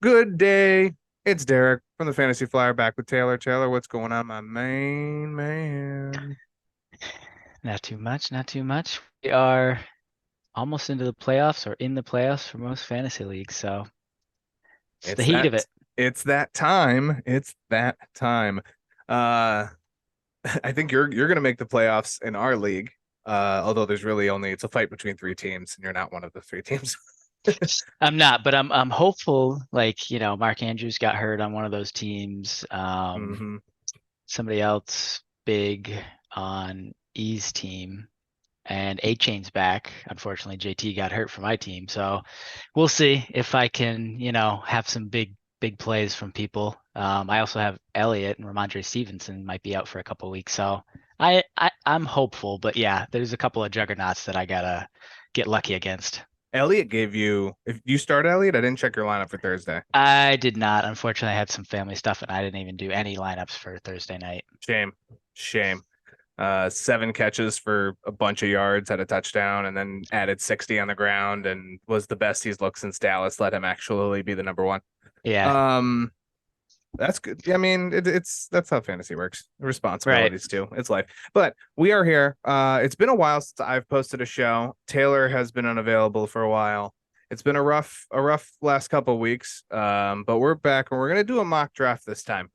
Good day. It's Derek from the Fantasy Flyer back with Taylor. Taylor, what's going on, my main man? Not too much, not too much. We are almost into the playoffs or in the playoffs for most fantasy leagues, so it's the It's heat that of it. it's that time. It's that time. Uh I think you're gonna make the playoffs in our league. Although there's really only it's a fight between three teams, and you're not one of the three teams. I'm not, but I'm hopeful. Like, Mark Andrews got hurt on one of those teams. hmm Somebody else big on E's team, and A Chain's back. Unfortunately, JT got hurt for my team, so we'll see if I can, have some big plays from people. I also have Elliott and Ramondre Stevenson might be out for a couple weeks, so I'm hopeful. But yeah, there's a couple of juggernauts that I gotta get lucky against. Elliot gave you if you start Elliot, I didn't check your lineup for Thursday. I did not. Unfortunately, I had some family stuff, and I didn't even do any lineups for Thursday night. Shame. Shame. Seven catches for a bunch of yards, had a touchdown, and then added 60 on the ground and was the best he's looked since Dallas let him actually be the number one. Yeah, Um, that's good. I mean, it's that's how fantasy works. right. Responsibilities too. It's life. But we are here. It's been a while since I've posted a show. Taylor has been unavailable for a while. It's been a rough last couple of weeks. But we're back and we're gonna do a mock draft this time.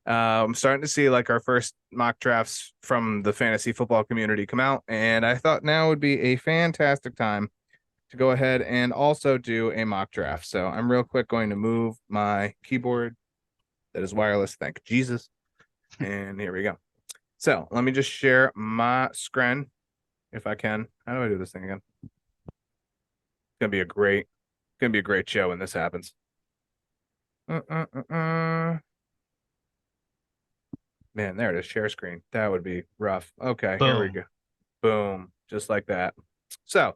I'm starting to see like our first mock drafts from the fantasy football community come out, and I thought now would be a fantastic time to go ahead and also do a mock draft. So I'm real quick going to move my keyboard that is wireless. Thank Jesus. And here we go. So let me just share my screen if I can. How do I do this thing again? Gonna be a great show when this happens. Uh, uh, uh, uh. Man, there it is. Share screen. That would be rough. Okay, here we Boom. go. Boom. Just like that. So,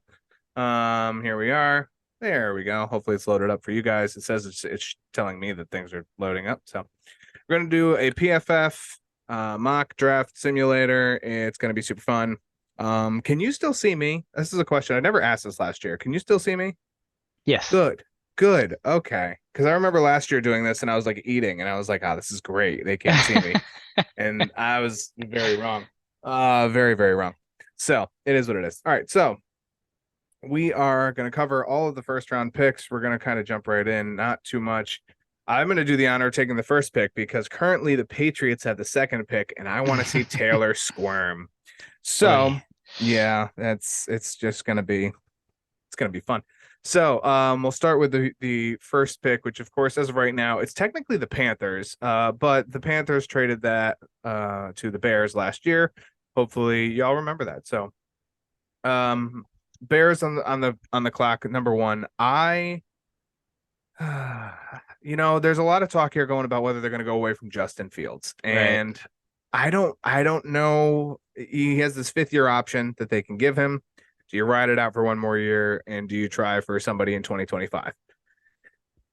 here we are. There we go. Hopefully it's loaded up for you guys. It says it's telling me that things are loading up. So we're gonna do a PFF mock draft simulator. It's gonna be super fun. Can you still see me? This is a question. I never asked this last year. Can you still see me? Yes. Good. Good. Okay. Because I remember last year doing this and I was like eating and I was like, oh, this is great. They can't see me. And I was very wrong. Very, very wrong. So it is what it is. All right. So we are going to cover all of the first round picks. We're going to kind of jump right in, not too much. I'm going to do the honor of taking the first pick because currently the Patriots have the second pick, and I want to see Taylor squirm. So Oy. yeah, it's just gonna be fun. So we'll start with the first pick, which of course, as of right now, it's technically the Panthers. But the Panthers traded that to the Bears last year. Hopefully, y'all remember that. So um Bears on the clock at number one. There's a lot of talk here going about whether they're going to go away from Justin Fields, Right. and I don't know. He has this fifth year option that they can give him. Do you ride it out for one more year, and do you try for somebody in 2025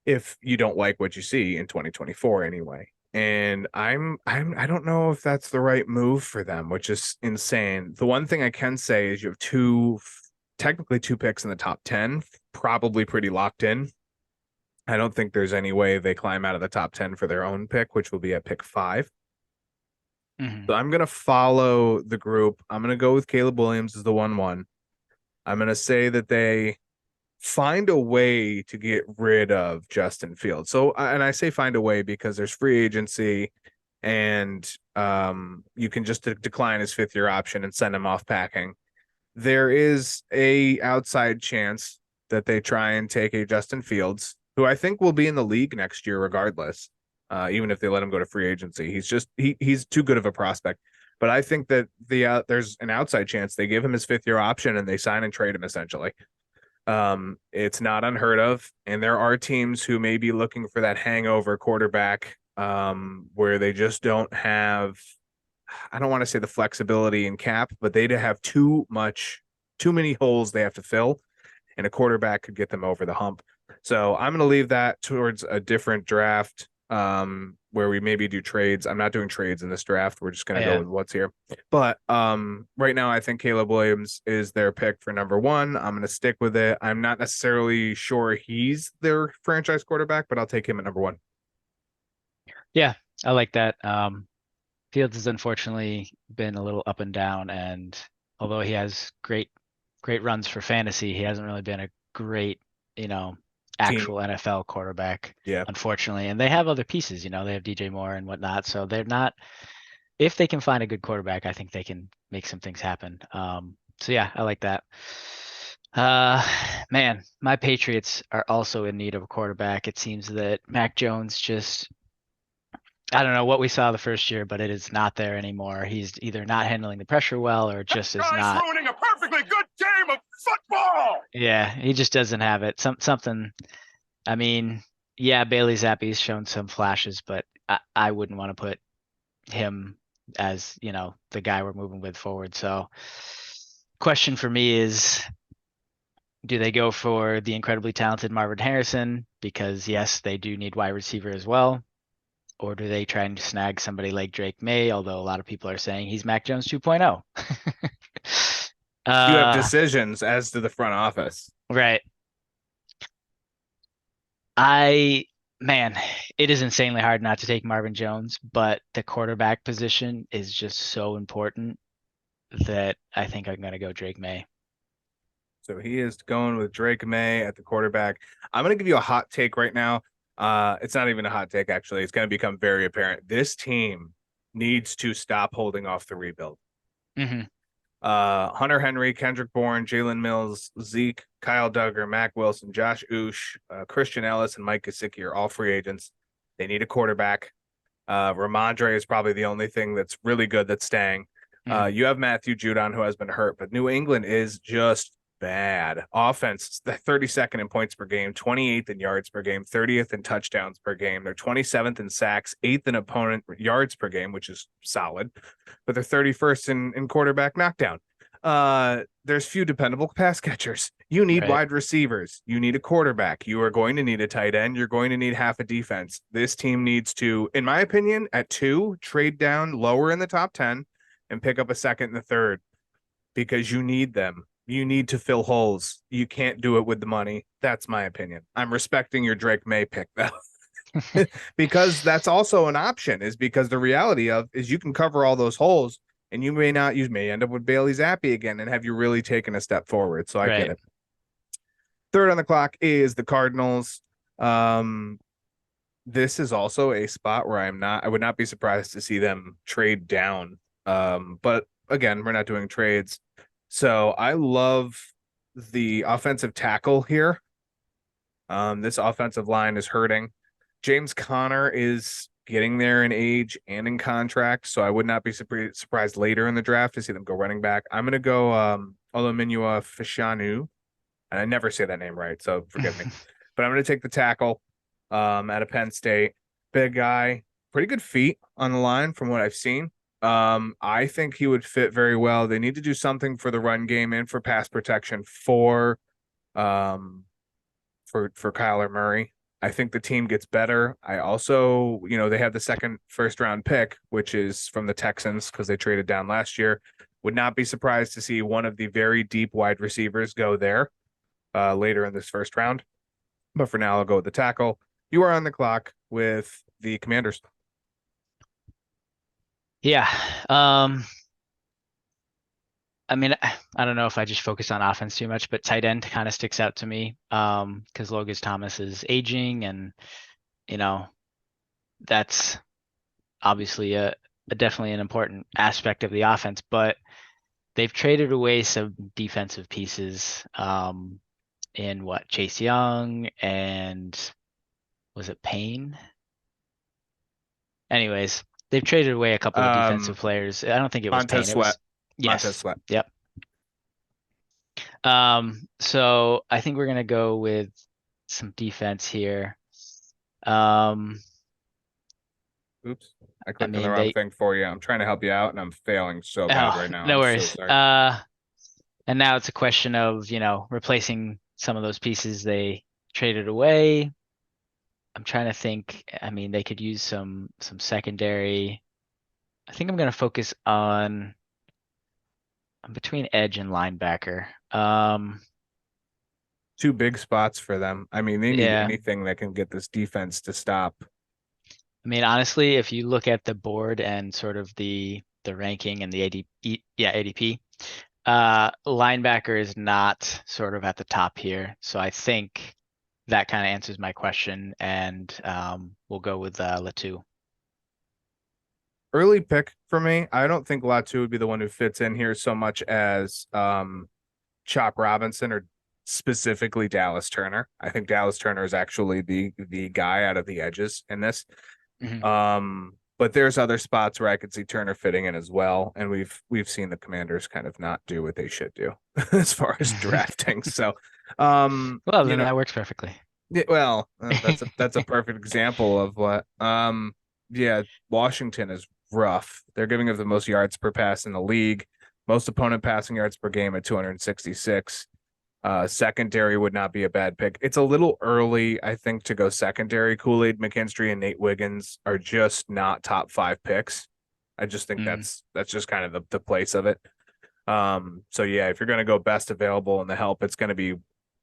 if you don't like what you see in 2024 anyway? And I don't know if that's the right move for them, which is insane. The one thing I can say is you have technically two picks in the top 10, probably pretty locked in. I don't think there's any way they climb out of the top 10 for their own pick, which will be at pick five. Hmm. So I'm going to follow the group. I'm going to go with Caleb Williams as the 1-1. I'm going to say that they find a way to get rid of Justin Fields. So, and I say find a way because there's free agency and you can just decline his fifth year option and send him off packing. There is a outside chance that they try and take a Justin Fields, who I think will be in the league next year regardless, even if they let him go to free agency. He's too good of a prospect. But I think that there's an outside chance they give him his 5th year option and they sign and trade him essentially. It's not unheard of, and there are teams who may be looking for that hangover quarterback, where they just don't have, I don't want to say the flexibility in cap, but they have too many holes they have to fill, and a quarterback could get them over the hump. So I'm going to leave that towards a different draft, where we maybe do trades. I'm not doing trades in this draft. We're just going to go with what's here. But right now, I think Caleb Williams is their pick for number 1. I'm going to stick with it. I'm not necessarily sure he's their franchise quarterback, but I'll take him at number 1. Yeah, I like that. Fields has unfortunately been a little up and down, and although he has great runs for fantasy, he hasn't really been a great, actual NFL quarterback. Yeah. Unfortunately. And they have other pieces, they have DJ Moore and whatnot. So they're not, if they can find a good quarterback, I think they can make some things happen. So yeah, I like that. Man, my Patriots are also in need of a quarterback. It seems that Mac Jones just, I don't know what we saw the first year, but it is not there anymore. He's either not handling the pressure well or just is not ruining a perfectly good game of football. Yeah, he just doesn't have it. Something. I mean, yeah, Bailey Zappi's shown some flashes, but I wouldn't want to put him as, the guy we're moving with forward. So question for me is, do they go for the incredibly talented Marvin Harrison? Because yes, they do need wide receiver as well. Or do they try and snag somebody like Drake May? Although a lot of people are saying he's Mac Jones 2.0. You have decisions as to the front office. Right. Man, it is insanely hard not to take Marvin Jones, but the quarterback position is just so important that I think I'm going to go Drake May. So he is going with Drake May at the quarterback. I'm going to give you a hot take right now. It's not even a hot take, actually. It's going to become very apparent. This team needs to stop holding off the rebuild. Mm-hmm. Hunter Henry, Kendrick Bourne, Jalen Mills, Zeke, Kyle Duggar, Mac Wilson, Josh Oosh, Christian Ellis, and Mike Gesicki are all free agents. They need a quarterback. Ramondre is probably the only thing that's really good that's staying. You have Matthew Judon, who has been hurt, but New England is just bad. Offense, the 32nd in points per game, 28th in yards per game, 30th in touchdowns per game. They're 27th in sacks, 8th in opponent yards per game, which is solid, but they're 31st in quarterback knockdown. There's few dependable pass catchers. You need wide receivers. You need a quarterback. You are going to need a tight end. You're going to need half a defense. This team needs to, in my opinion, at 2, trade down lower in the top 10 and pick up a second and a third, because you need them. You need to fill holes. You can't do it with the money. That's my opinion. I'm respecting your Drake May pick though, because that's also an option, is because the reality of is you can cover all those holes and you may not, you may end up with Bailey Zappi again and have you really taken a step forward. So I get it. Third on the clock is the Cardinals. This is also a spot where I would not be surprised to see them trade down. But again, we're not doing trades. So I love the offensive tackle here. This offensive line is hurting. James Conner is getting there in age and in contract, so I would not be surprised later in the draft to see them go running back. I'm going to go Oluminua Fashanu, and I never say that name right, so forgive me. But I'm going to take the tackle out of Penn State. Big guy, pretty good feet on the line from what I've seen. I think he would fit very well. They need to do something for the run game and for pass protection for Kyler Murray. I think the team gets better. I also, they have the first round pick, which is from the Texans because they traded down last year. Would not be surprised to see one of the very deep wide receivers go there later in this first round. But for now, I'll go with the tackle. You are on the clock with the Commanders. Yeah. I mean, I don't know if I just focus on offense too much, but tight end kind of sticks out to me because Logan Thomas is aging, and that's obviously a definitely an important aspect of the offense. But they've traded away some defensive pieces in Chase Young and was it Payne? Anyways, They've traded away a couple of defensive Um, players. I don't think it was Montez Payne. It was Sweat. Montez yes. Sweat. Yep. So I think we're gonna go with some defense here. Um, Oops. I I clicked on the mean wrong they thing for you. I'm trying to help you out and I'm failing so bad oh right now. no I'm so worries. sorry. And now it's a question of, replacing some of those pieces they traded away. I'm trying to think. I mean, they could use some secondary. I think I'm gonna focus on I'm between edge and linebacker. Two big spots for them. I mean, they need Yeah. anything that can get this defense to stop. I mean, honestly, if you look at the board and sort of the ranking and the ADP, linebacker is not sort of at the top here. So I think that kind of answers my question, and we'll go with Latu. Early pick for me. I don't think Latu would be the one who fits in here so much as Chop Robinson or specifically Dallas Turner. I think Dallas Turner is actually the guy out of the edges in this. Mhm. But there's other spots where I could see Turner fitting in as well, and we've seen the Commanders kind of not do what they should do as far as drafting. So, Well, then that works perfectly. yeah, well, that's a perfect example of what. Yeah, Washington is rough. They're giving up the most yards per pass in the league, most opponent passing yards per game at 266. Secondary would not be a bad pick. It's a little early, I think, to go secondary. Kool-Aid McKinstry and Nate Wiggins are just not top 5 picks. I just think that's just kind of the place of it. So yeah, if you're gonna go best available and the help, it's gonna be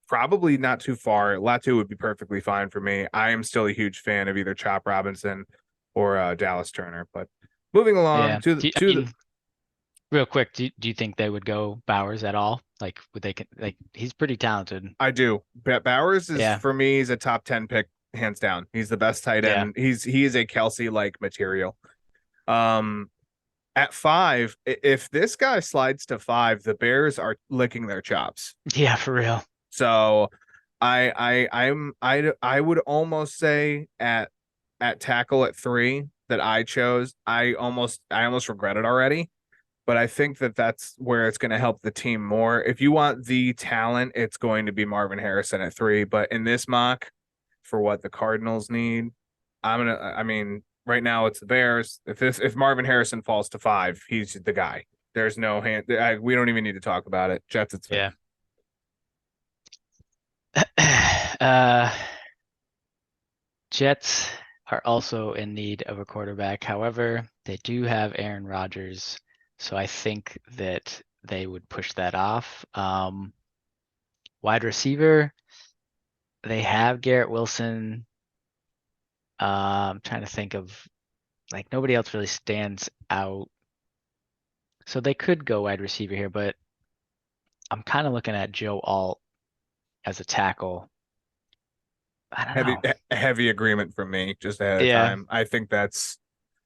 probably not too far. Latu would be perfectly fine for me. I am still a huge fan of either Chop Robinson or Dallas Turner. But moving along Yeah. Real quick, do you think they would go Bowers at all? Like, would they like he's pretty talented. I do. Bowers is Yeah. for me, he's a top 10 pick, hands down. He's the best tight Yeah. end. He is a Kelsey like material. At 5, if this guy slides to 5, the Bears are licking their chops. Yeah, for real. So I would almost say at tackle at 3 that I chose. I almost regret it already. But I think that's where it's going to help the team more. If you want the talent, it's going to be Marvin Harrison at 3. But in this mock, for what the Cardinals need, I mean, right now it's the Bears. If Marvin Harrison falls to 5, he's the guy. There's no hand. We don't even need to talk about it. Jets, it's Yeah. Jets are also in need of a quarterback. However, they do have Aaron Rodgers, so I think that they would push that off. Wide receiver, they have Garrett Wilson. I'm trying to think of like nobody else really stands out. So they could go wide receiver here, but I'm kind of looking at Joe Alt as a tackle. I don't know. Heavy agreement from me just ahead of Yeah. time. I think that's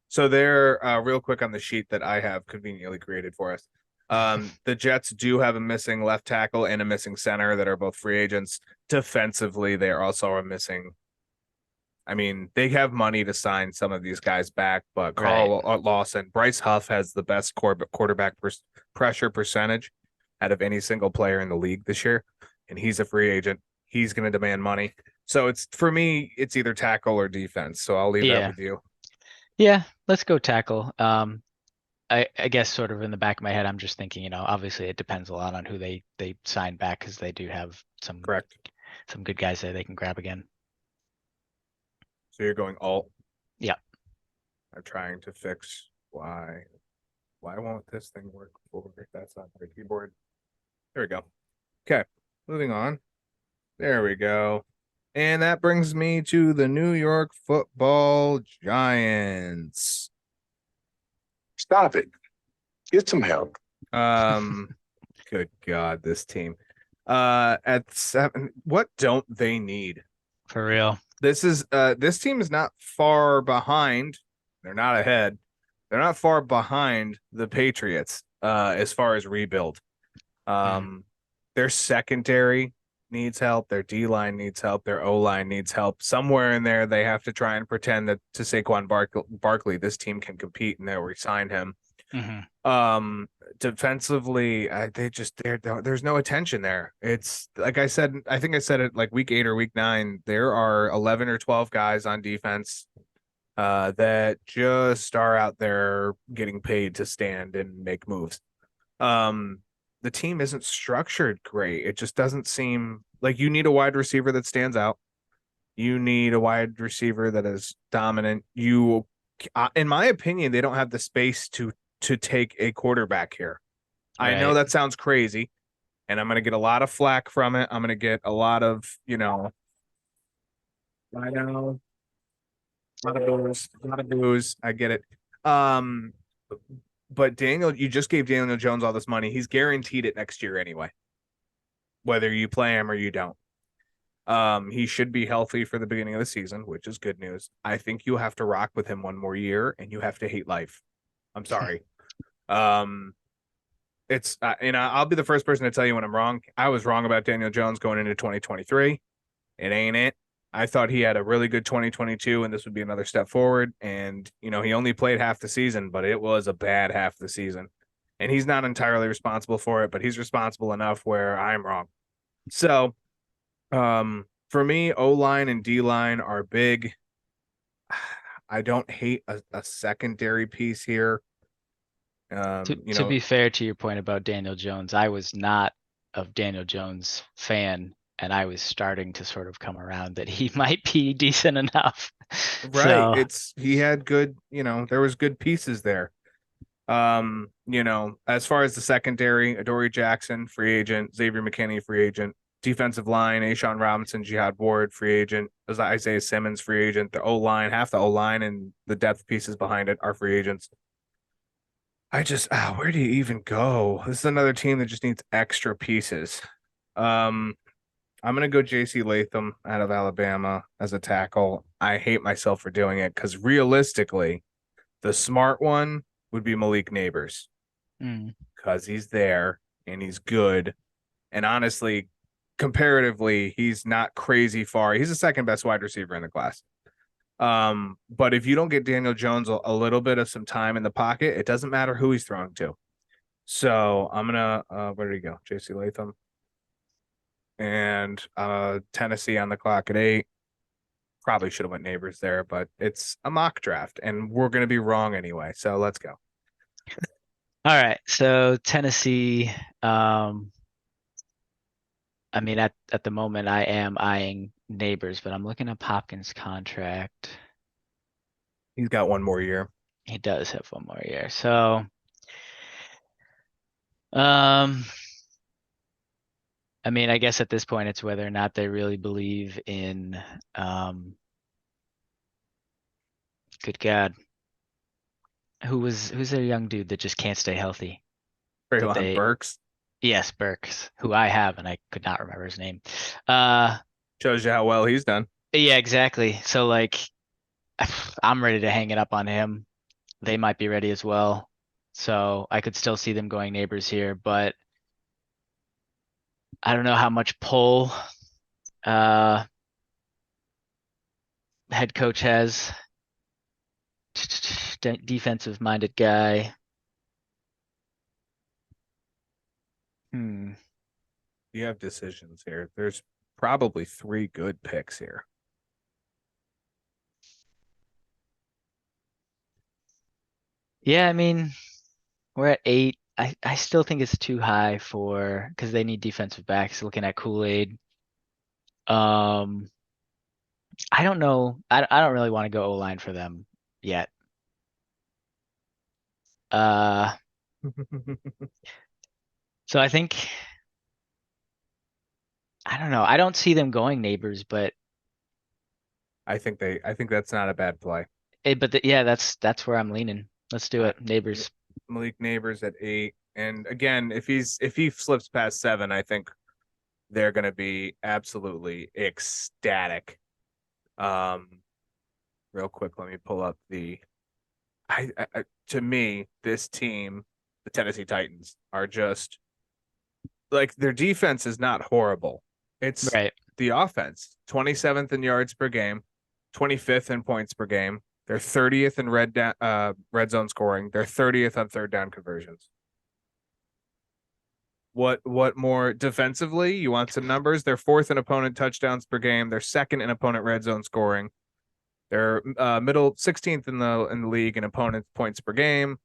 so they're real quick on the sheet that I have conveniently created for us. The Jets do have a missing left tackle and a missing center that are both free agents. Defensively, they are also a missing. I mean, they have money to sign some of these guys back, but Carl Lawson, Bryce Huff has the best quarterback pressure percentage out of any single player in the league this year, and he's a free agent. He's going to demand money. So it's for me, it's either tackle or defense. So I'll leave that with you. Yeah, let's go tackle. I guess sort of in the back of my head, I'm just thinking, obviously it depends a lot on who they sign back because they do have some good guys there they can grab again. So you're going alt. Yeah. I'm trying to fix why won't this thing work forward? That's on my keyboard. There we go. Okay, moving on. There we go. And that brings me to the New York Football Giants. Stop it. Get some help. Good God, this team. At 7, what don't they need? For real. This team is not far behind. They're not ahead. They're not far behind the Patriots as far as rebuild. Their secondary needs help, their D line needs help, their O line needs help. Somewhere in there, they have to try and pretend that to Saquon Barkley, this team can compete, and they'll resign him. Defensively, there's no attention there. It's like I said, I think I said it like week 8 or week 9. There are 11 or 12 guys on defense that just are out there getting paid to stand and make moves. The team isn't structured great. It just doesn't seem like you need a wide receiver that stands out. You need a wide receiver that is dominant. In my opinion, they don't have the space to take a quarterback here. I know Right. that sounds crazy, and I'm going to get a lot of flack from it. I'm going to get a lot of, I know, a lot of booze. I get it. But you just gave Daniel Jones all this money. He's guaranteed it next year anyway, whether you play him or you don't. He should be healthy for the beginning of the season, which is good news. I think you have to rock with him one more year, and you have to hate life. I'm sorry. It's I'll be the first person to tell you when I'm wrong. I was wrong about Daniel Jones going into 2023. It ain't it. I thought he had a really good 2022, and this would be another step forward. And, he only played half the season, but it was a bad half the season. And he's not entirely responsible for it, but he's responsible enough where I'm wrong. So, for me, O-line and D-line are big. I don't hate a secondary piece here. To be fair to your point about Daniel Jones, I was not a Daniel Jones fan, and I was starting to sort of come around that he might be decent enough. Right. So, He had good, there was good pieces there. As far as the secondary, Adoree Jackson, free agent, Xavier McKinney, free agent, defensive line, A'Shawn Robinson, Jihad Ward, free agent, Isaiah Simmons, free agent, the O-line, half the O-line and the depth pieces behind it are free agents. Where do you even go? This is another team that just needs extra pieces. I'm gonna go JC Latham out of Alabama as a tackle. I hate myself for doing it because realistically, the smart one would be Malik Neighbors because he's there and he's good. And honestly, comparatively, he's not crazy far. He's the second best wide receiver in the class. But if you don't get Daniel Jones a little bit of some time in the pocket, it doesn't matter who he's throwing to. So I'm gonna where did he go? JC Latham. And Tennessee on the clock at 8. Probably should have went Neighbors there, but it's a mock draft and we're gonna be wrong anyway. So let's go. all right. So Tennessee, I mean, at the moment, I am eyeing Neighbors, but I'm looking at Hopkins' contract. He's got one more year. He does have one more year. So, I mean, I guess at this point, it's whether or not they really believe in, good God, who's their young dude that just can't stay healthy? Treylon Burks. Yes, Burks, who I have, and I could not remember his name. Shows you how well he's done. Yeah, exactly. So like, I'm ready to hang it up on him. They might be ready as well. So I could still see them going Neighbors here, but I don't know how much pull head coach has. Defensive minded guy. You have decisions here. There's probably 3 good picks here. Yeah, I mean, we're at 8. I still think it's too high because they need defensive backs. Looking at Kool-Aid. I don't know. I don't really want to go O-line for them yet. So I think, I don't know. I don't see them going Neighbors, but I think that's not a bad play. yeah, that's where I'm leaning. Let's do it. Neighbors. Malik Neighbors at 8. And again, if he slips past 7, I think they're going to be absolutely ecstatic. Real quick, let me pull up to me, this team, the Tennessee Titans, are just like, their defense is not horrible. It's Right. the offense. 27th in yards per game, 25th in points per game. They're 30th in red zone scoring. They're 30th on third down conversions. What more defensively? You want some numbers? They're fourth in opponent touchdowns per game. They're second in opponent red zone scoring. They're middle 16th in the league in opponent points per game.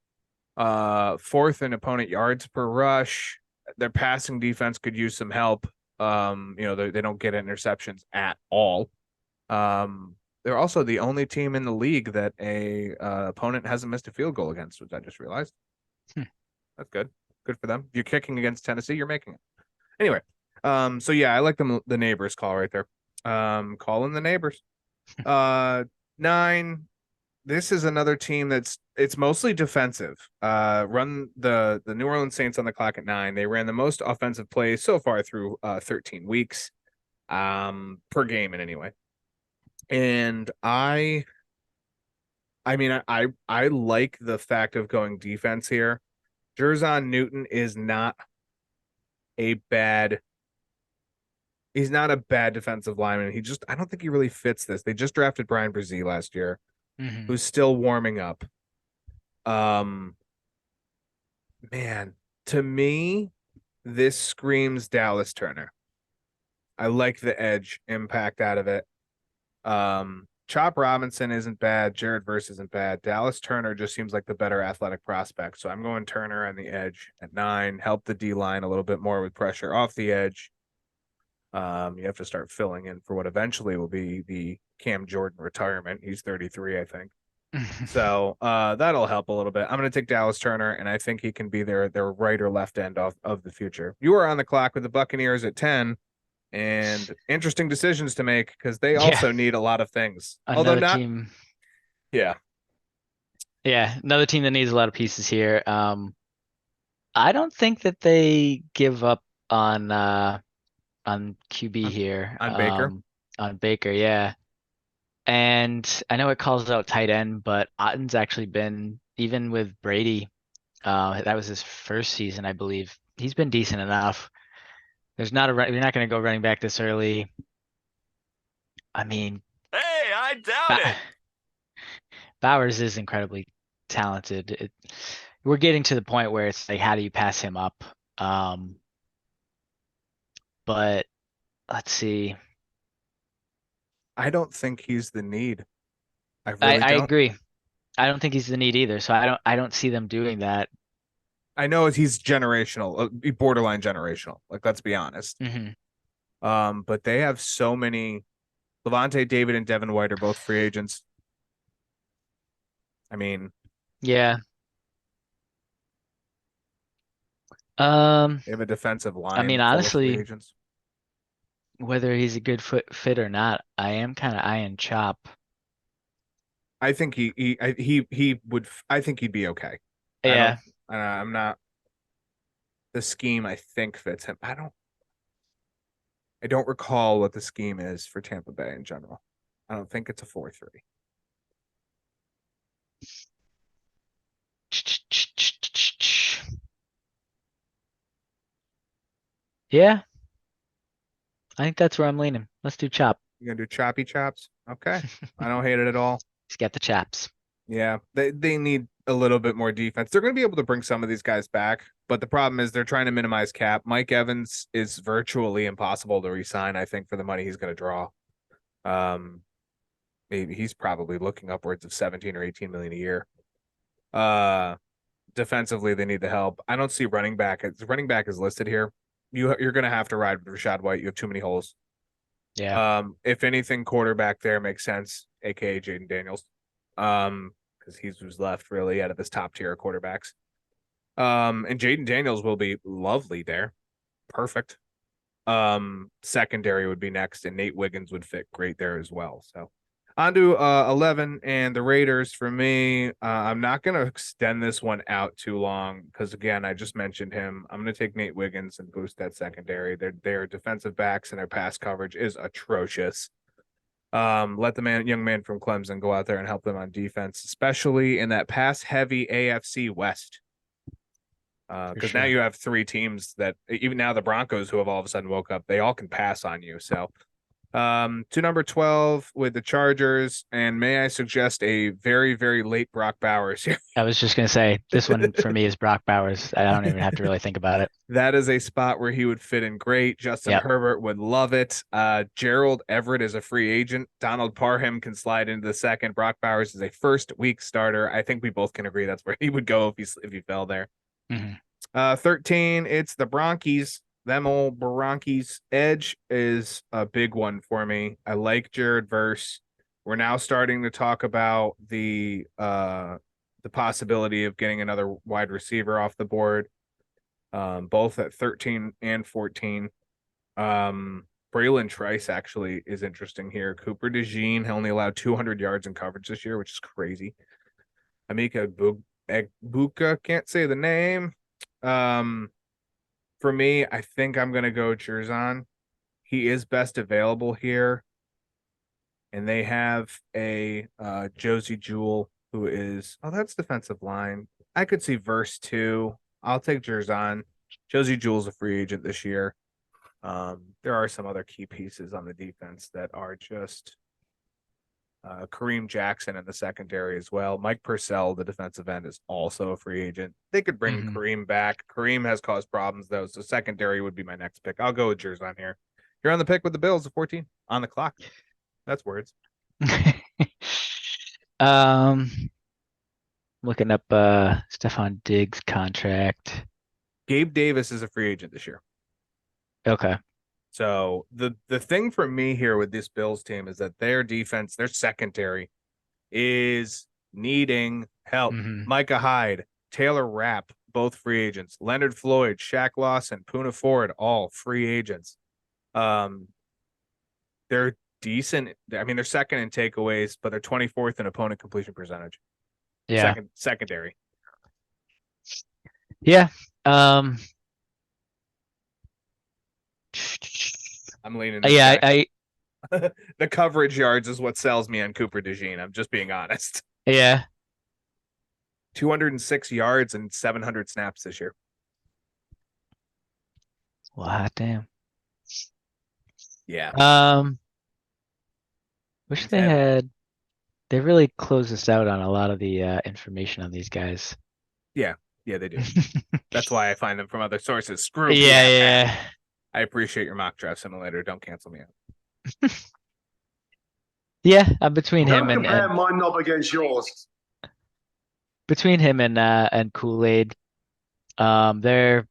Fourth in opponent yards per rush. Their passing defense could use some help. They don't get interceptions at all. They're also the only team in the league that a opponent hasn't missed a field goal against, which I just realized. That's good. Good for them. If you're kicking against Tennessee, you're making it. Anyway, so yeah, I like the neighbors call right there. Calling the neighbors. 9. This is another team it's mostly defensive. Run the New Orleans Saints on the clock at 9. They ran the most offensive plays so far through 13 weeks, per game in any way. And I mean, I like the fact of going defense here. Jerzon Newton is not a bad. He's not a bad defensive lineman. I don't think he really fits this. They just drafted Brian Brzee last year, who's still warming up. Man, to me, this screams Dallas Turner. I like the edge impact out of it. Chop Robinson isn't bad. Jared Verse isn't bad. Dallas Turner just seems like the better athletic prospect. So I'm going Turner on the edge at 9. Help the D line a little bit more with pressure off the edge. You have to start filling in for what eventually will be the Cam Jordan retirement. He's 33, I think. So that'll help a little bit. I'm going to take Dallas Turner, and I think he can be their right or left end of the future. You are on the clock with the Buccaneers at 10. And interesting decisions to make because they also need a lot of things. Another team. Yeah. Yeah, another team that needs a lot of pieces here. I don't think that they give up on QB here. On Baker? On Baker, yeah. And I know it calls out tight end, but Otten's actually been, even with Brady, that was his first season, I believe. He's been decent enough. You're not going to go running back this early. I mean, hey, I doubt it. Bowers is incredibly talented. We're getting to the point where it's like, how do you pass him up? But let's see. I don't think he's the need. I agree. I don't think he's the need either. So I don't see them doing that. I know he's generational, borderline generational. Like, let's be honest. But they have so many. Levante David and Devin White are both free agents. I mean, yeah. They have a defensive line. I mean, honestly, whether he's a good fit or not, I am kind of eyeing Chop. I think he would. I think he'd be okay. Yeah. I'm not. The scheme I think fits him. I don't recall what the scheme is for Tampa Bay in general. I don't think it's a 4-3. Yeah. I think that's where I'm leaning. Let's do Chop. You're gonna do choppy chops? Okay. I don't hate it at all. Just get the chops. Yeah, they need a little bit more defense. They're going to be able to bring some of these guys back, but the problem is they're trying to minimize cap. Mike Evans is virtually impossible to re-sign, I think, for the money he's going to draw. Maybe he's probably looking upwards of 17 or 18 million a year. Defensively, they need the help. I don't see running back. Running back is listed here. You're going to have to ride with Rachaad White. You have too many holes. Yeah. If anything, quarterback there makes sense, aka Jaden Daniels. Because he's who's left really out of this top tier of quarterbacks. And Jaden Daniels will be lovely there. Perfect. Secondary would be next, and Nate Wiggins would fit great there as well. So on to 11 and the Raiders for me. I'm not going to extend this one out too long because, again, I just mentioned him. I'm going to take Nate Wiggins and boost that secondary. Their defensive backs and their pass coverage is atrocious. Let the young man from Clemson go out there and help them on defense, especially in that pass-heavy AFC West. Because now sure. you have 3 teams that even now the Broncos who have all of a sudden woke up, they all can pass on you. So to number 12 with the Chargers, and may I suggest a very, very late Brock Bowers here. I was just gonna say this one for me is Brock Bowers. I don't even have to really think about it. That is a spot where he would fit in great. Justin Yep. Herbert would love it. Gerald Everett is a free agent. Donald Parham can slide into the second. Brock Bowers is a first week starter. I think we both can agree that's where he would go if he fell there. Mhm. 13, it's the Bronchies. Them old Bronchies. Edge is a big one for me. I like Jared Verse. We're now starting to talk about the possibility of getting another wide receiver off the board. Both at 13 and 14. Braylon Trice actually is interesting here. Cooper DeJean only allowed 200 yards in coverage this year, which is crazy. Amika Egbuka, can't say the name. For me, I think I'm gonna go Jerzon. He is best available here, and they have a Josie Jewell who is that's defensive line. I could see Verse too. I'll take Jerzon. Josie Jewell's a free agent this year. There are some other key pieces on the defense that are just Kareem Jackson in the secondary as well. Mike Purcell, the defensive end, is also a free agent. They could bring Kareem back. Kareem has caused problems though, so secondary would be my next pick. I'll go with Jerzon here. You're on the pick with the Bills at 14 on the clock. That's words. Looking up Stephon Diggs contract. Gabe Davis is a free agent this year. Okay. So the thing for me here with this Bills team is that their defense, their secondary, is needing help. Micah Hyde, Taylor Rapp, both free agents. Leonard Floyd, Shaq Lawson, Poona Ford, all free agents. They're decent. I mean, they're second in takeaways, but they're 24th in opponent completion percentage. Yeah. Secondary. Yeah. I'm leaning. Yeah, the coverage yards is what sells me on Cooper DeJean. I'm just being honest. Yeah. 206 yards and 700 snaps this year. Well, hot damn. Yeah. Wish they really closed us out on a lot of the information on these guys. Yeah, they do. That's why I find them from other sources. Screw yeah. I appreciate your mock draft simulator. Don't cancel me out. Yeah, I'm between him Don't and compare my knob against yours. between him and Kool-Aid. They're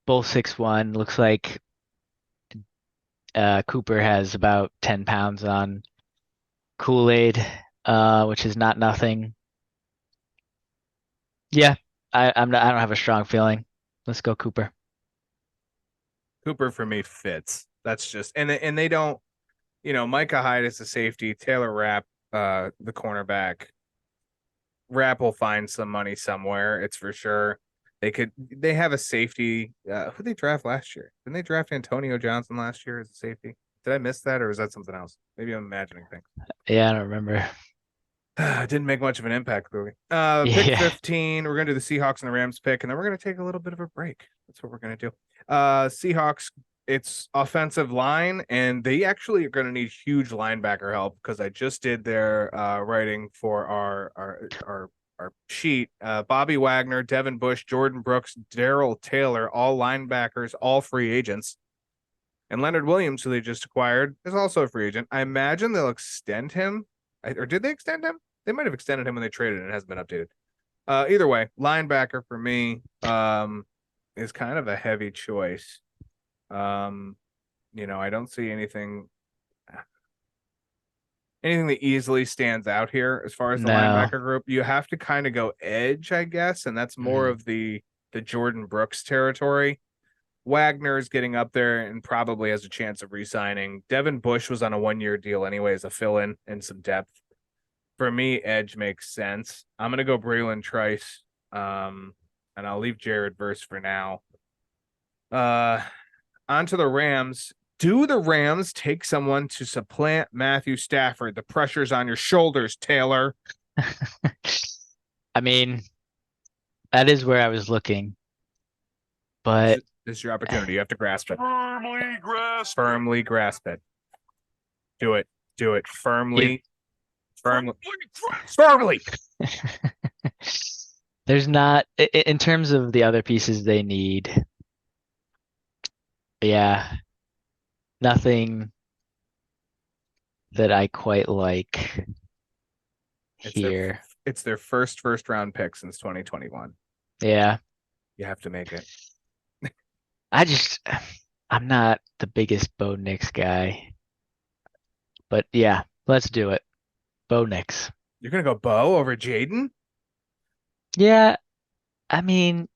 both 6'1". Looks like Cooper has about 10 pounds on Kool-Aid, which is not nothing. Yeah, I don't have a strong feeling. Let's go Cooper. Cooper for me fits. That's just and they don't, Micah Hyde is the safety, Taylor Rapp, the cornerback. Rapp will find some money somewhere, it's for sure. They have a safety. Who they draft last year? Didn't they draft Antonio Johnson last year as a safety? Did I miss that, or was that something else? Maybe I'm imagining things. Yeah, I don't remember. It didn't make much of an impact, clearly. Pick Yeah. 15. We're gonna do the Seahawks and the Rams pick, and then we're gonna take a little bit of a break. That's what we're gonna do. Seahawks, it's offensive line, and they actually are gonna need huge linebacker help because I just did their writing for our sheet. Bobby Wagner, Devin Bush, Jordan Brooks, Daryl Taylor, all linebackers, all free agents. And Leonard Williams, who they just acquired, is also a free agent. I imagine they'll extend him. Or did they extend him? They might have extended him when they traded and it hasn't been updated. Either way, linebacker for me is kind of a heavy choice. I don't see anything that easily stands out here as far as the linebacker group. You have to kind of go edge, I guess, and that's more of the Jordan Brooks territory. Wagner is getting up there and probably has a chance of re-signing. Devin Bush was on a 1-year deal anyway as a fill-in and some depth. For me, edge makes sense. I'm going to go Braylon Trice, and I'll leave Jared Verse for now. On to the Rams. Do the Rams take someone to supplant Matthew Stafford? The pressure's on your shoulders, Taylor. I mean, that is where I was looking. but This is your opportunity. You have to grasp it. Firmly grasp. Firmly grasp it. Do it. Do it. Firmly. Firmly. Firmly. there's not in terms of the other pieces they need. Yeah, nothing that I quite like here. It's their first round pick since 2021. Yeah, You have to make it. I'm not the biggest Bo Nix guy, but yeah, let's do it. Bo Nix. You're gonna go Bo over Jaden? Yeah, I mean,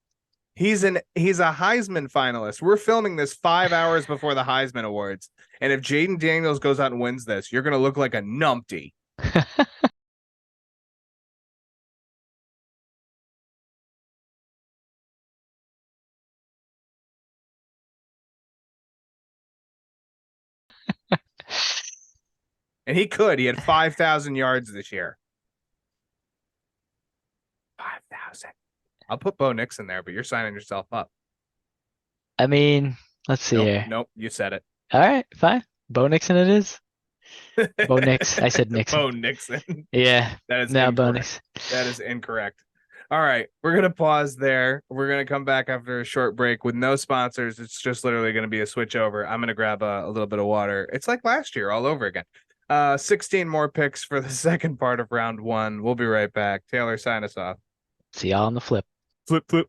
He's a Heisman finalist. We're filming this 5 hours before the Heisman Awards. And if Jaden Daniels goes out and wins this, you're gonna look like a numpty. And he could. He had 5,000 yards this year. 5,000. I'll put Bo Nix in there, but you're signing yourself up. I mean, let's see here. Nope, you said it. All right, fine. Bo Nixon it is. Bo Nix. I said Nixon. Bo Nixon. Yeah, That is no, Bo incorrect. Nix. That is incorrect. All right, we're gonna pause there. We're gonna come back after a short break with no sponsors. It's just literally gonna be a switch over. I'm gonna grab a little bit of water. It's like last year all over again. 16 more picks for the second part of round one. We'll be right back. Taylor, sign us off. See y'all on the flip. Flip, flip.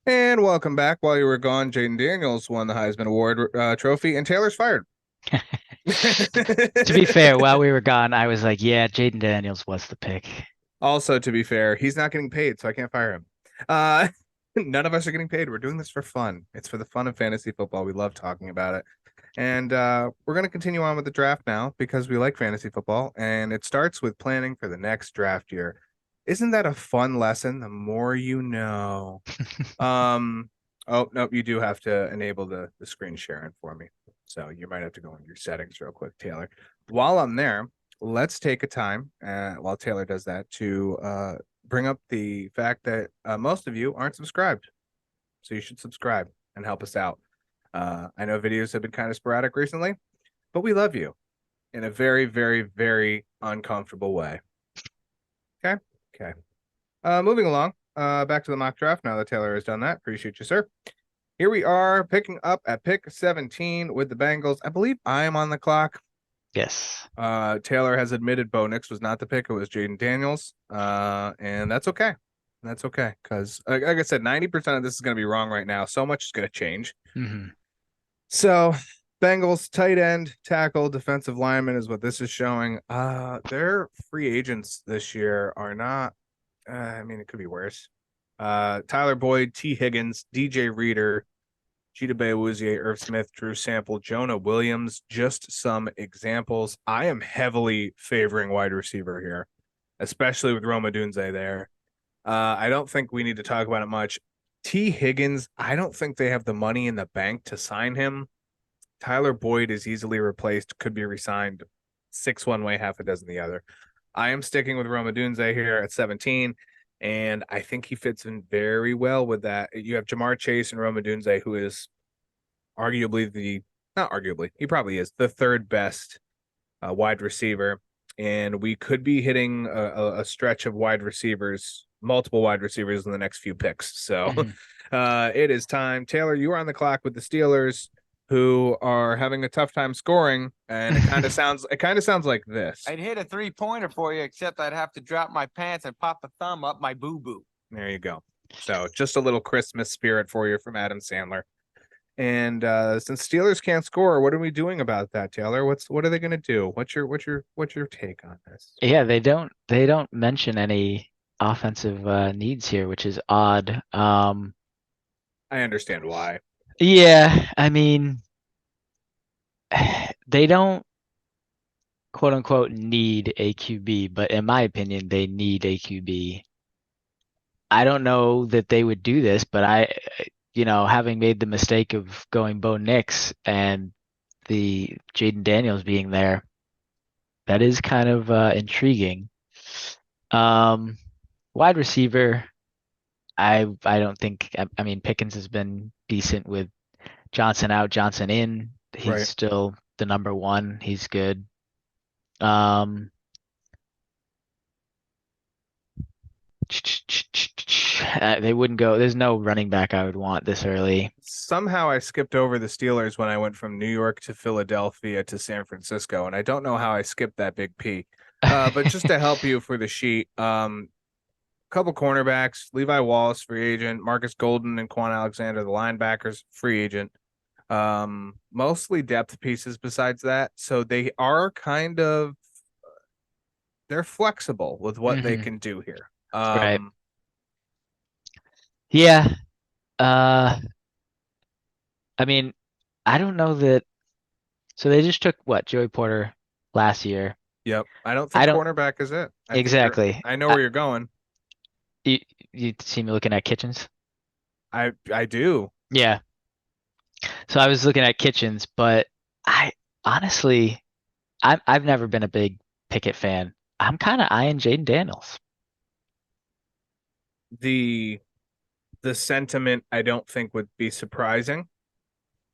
And welcome back. While you were gone, Jaden Daniels won the Heisman Award trophy, and Taylor's fired. To be fair, while we were gone, I was like, yeah, Jaden Daniels was the pick. Also, to be fair, he's not getting paid, so I can't fire him. None of us are getting paid. We're doing this for fun. It's for the fun of fantasy football. We love talking about it. And we're going to continue on with the draft now because we like fantasy football. And it starts with planning for the next draft year. Isn't that a fun lesson? The more you know. Oh, no, you do have to enable the screen sharing for me. So you might have to go into your settings real quick, Taylor. While I'm there, let's take a time while Taylor does that to bring up the fact that most of you aren't subscribed. So you should subscribe and help us out. I know videos have been kind of sporadic recently, but we love you in a very, very, very uncomfortable way. Okay. Moving along, back to the mock draft now that Taylor has done that. Appreciate you, sir. Here we are picking up at pick 17 with the Bengals. I believe I am on the clock. Yes. Taylor has admitted Bo Nix was not the pick. It was Jaden Daniels. And that's okay. That's okay. Because like I said, 90% of this is going to be wrong right now. So much is going to change. Mm-hmm. So Bengals tight end, tackle, defensive lineman is what this is showing. Their free agents this year are not, I mean, it could be worse. Tyler Boyd, T. Higgins, DJ Reader, Cheetah Bay Awuzie, Irv Smith, Drew Sample, Jonah Williams, just some examples. I am heavily favoring wide receiver here, especially with Rome Odunze there. I don't think we need to talk about it much. T. Higgins, I don't think they have the money in the bank to sign him. Tyler Boyd is easily replaced, could be re-signed 6 one way, half a dozen the other. I am sticking with Rome Odunze here at 17, and I think he fits in very well with that. You have Jamar Chase and Rome Odunze, who is arguably he probably is the third best wide receiver, and we could be hitting a stretch of wide receivers, multiple wide receivers in the next few picks. So it is time. Taylor, you are on the clock with the Steelers, who are having a tough time scoring, and it kind of sounds like this. I'd hit a 3-pointer for you, except I'd have to drop my pants and pop a thumb up my boo-boo. There you go. So just a little Christmas spirit for you from Adam Sandler. And since Steelers can't score, what are we doing about that, Taylor? What are they going to do? What's your take on this? Yeah, they don't mention any offensive needs here, which is odd. I understand why. Yeah, I mean, they don't quote unquote need a QB, but in my opinion, they need a QB. I don't know that they would do this, but having made the mistake of going Bo Nix and the Jaden Daniels being there, that is kind of intriguing. Wide receiver, I don't think, I mean, Pickens has been decent with Johnson out, Johnson in. He's Right. still the number one. He's good. Um, they wouldn't go. There's no running back I would want this early. Somehow I skipped over the Steelers when I went from New York to Philadelphia to San Francisco, and I don't know how I skipped that big P. But just to help you for the sheet, couple cornerbacks, Levi Wallace, free agent, Marcus Golden and Quan Alexander, the linebackers, free agent. Mostly depth pieces besides that. So they are kind of they're flexible with what they Mhm. can do here. Right. Yeah. I mean, I don't know that. So they just took what, Joey Porter last year. Yep. I don't I think don't cornerback is it. exactly. I know where you're going. You, you see me looking at Kitchens? I do. Yeah. So I was looking at Kitchens, but I honestly, I've never been a big Pickett fan. I'm kind of eyeing Jaden Daniels. The sentiment I don't think would be surprising.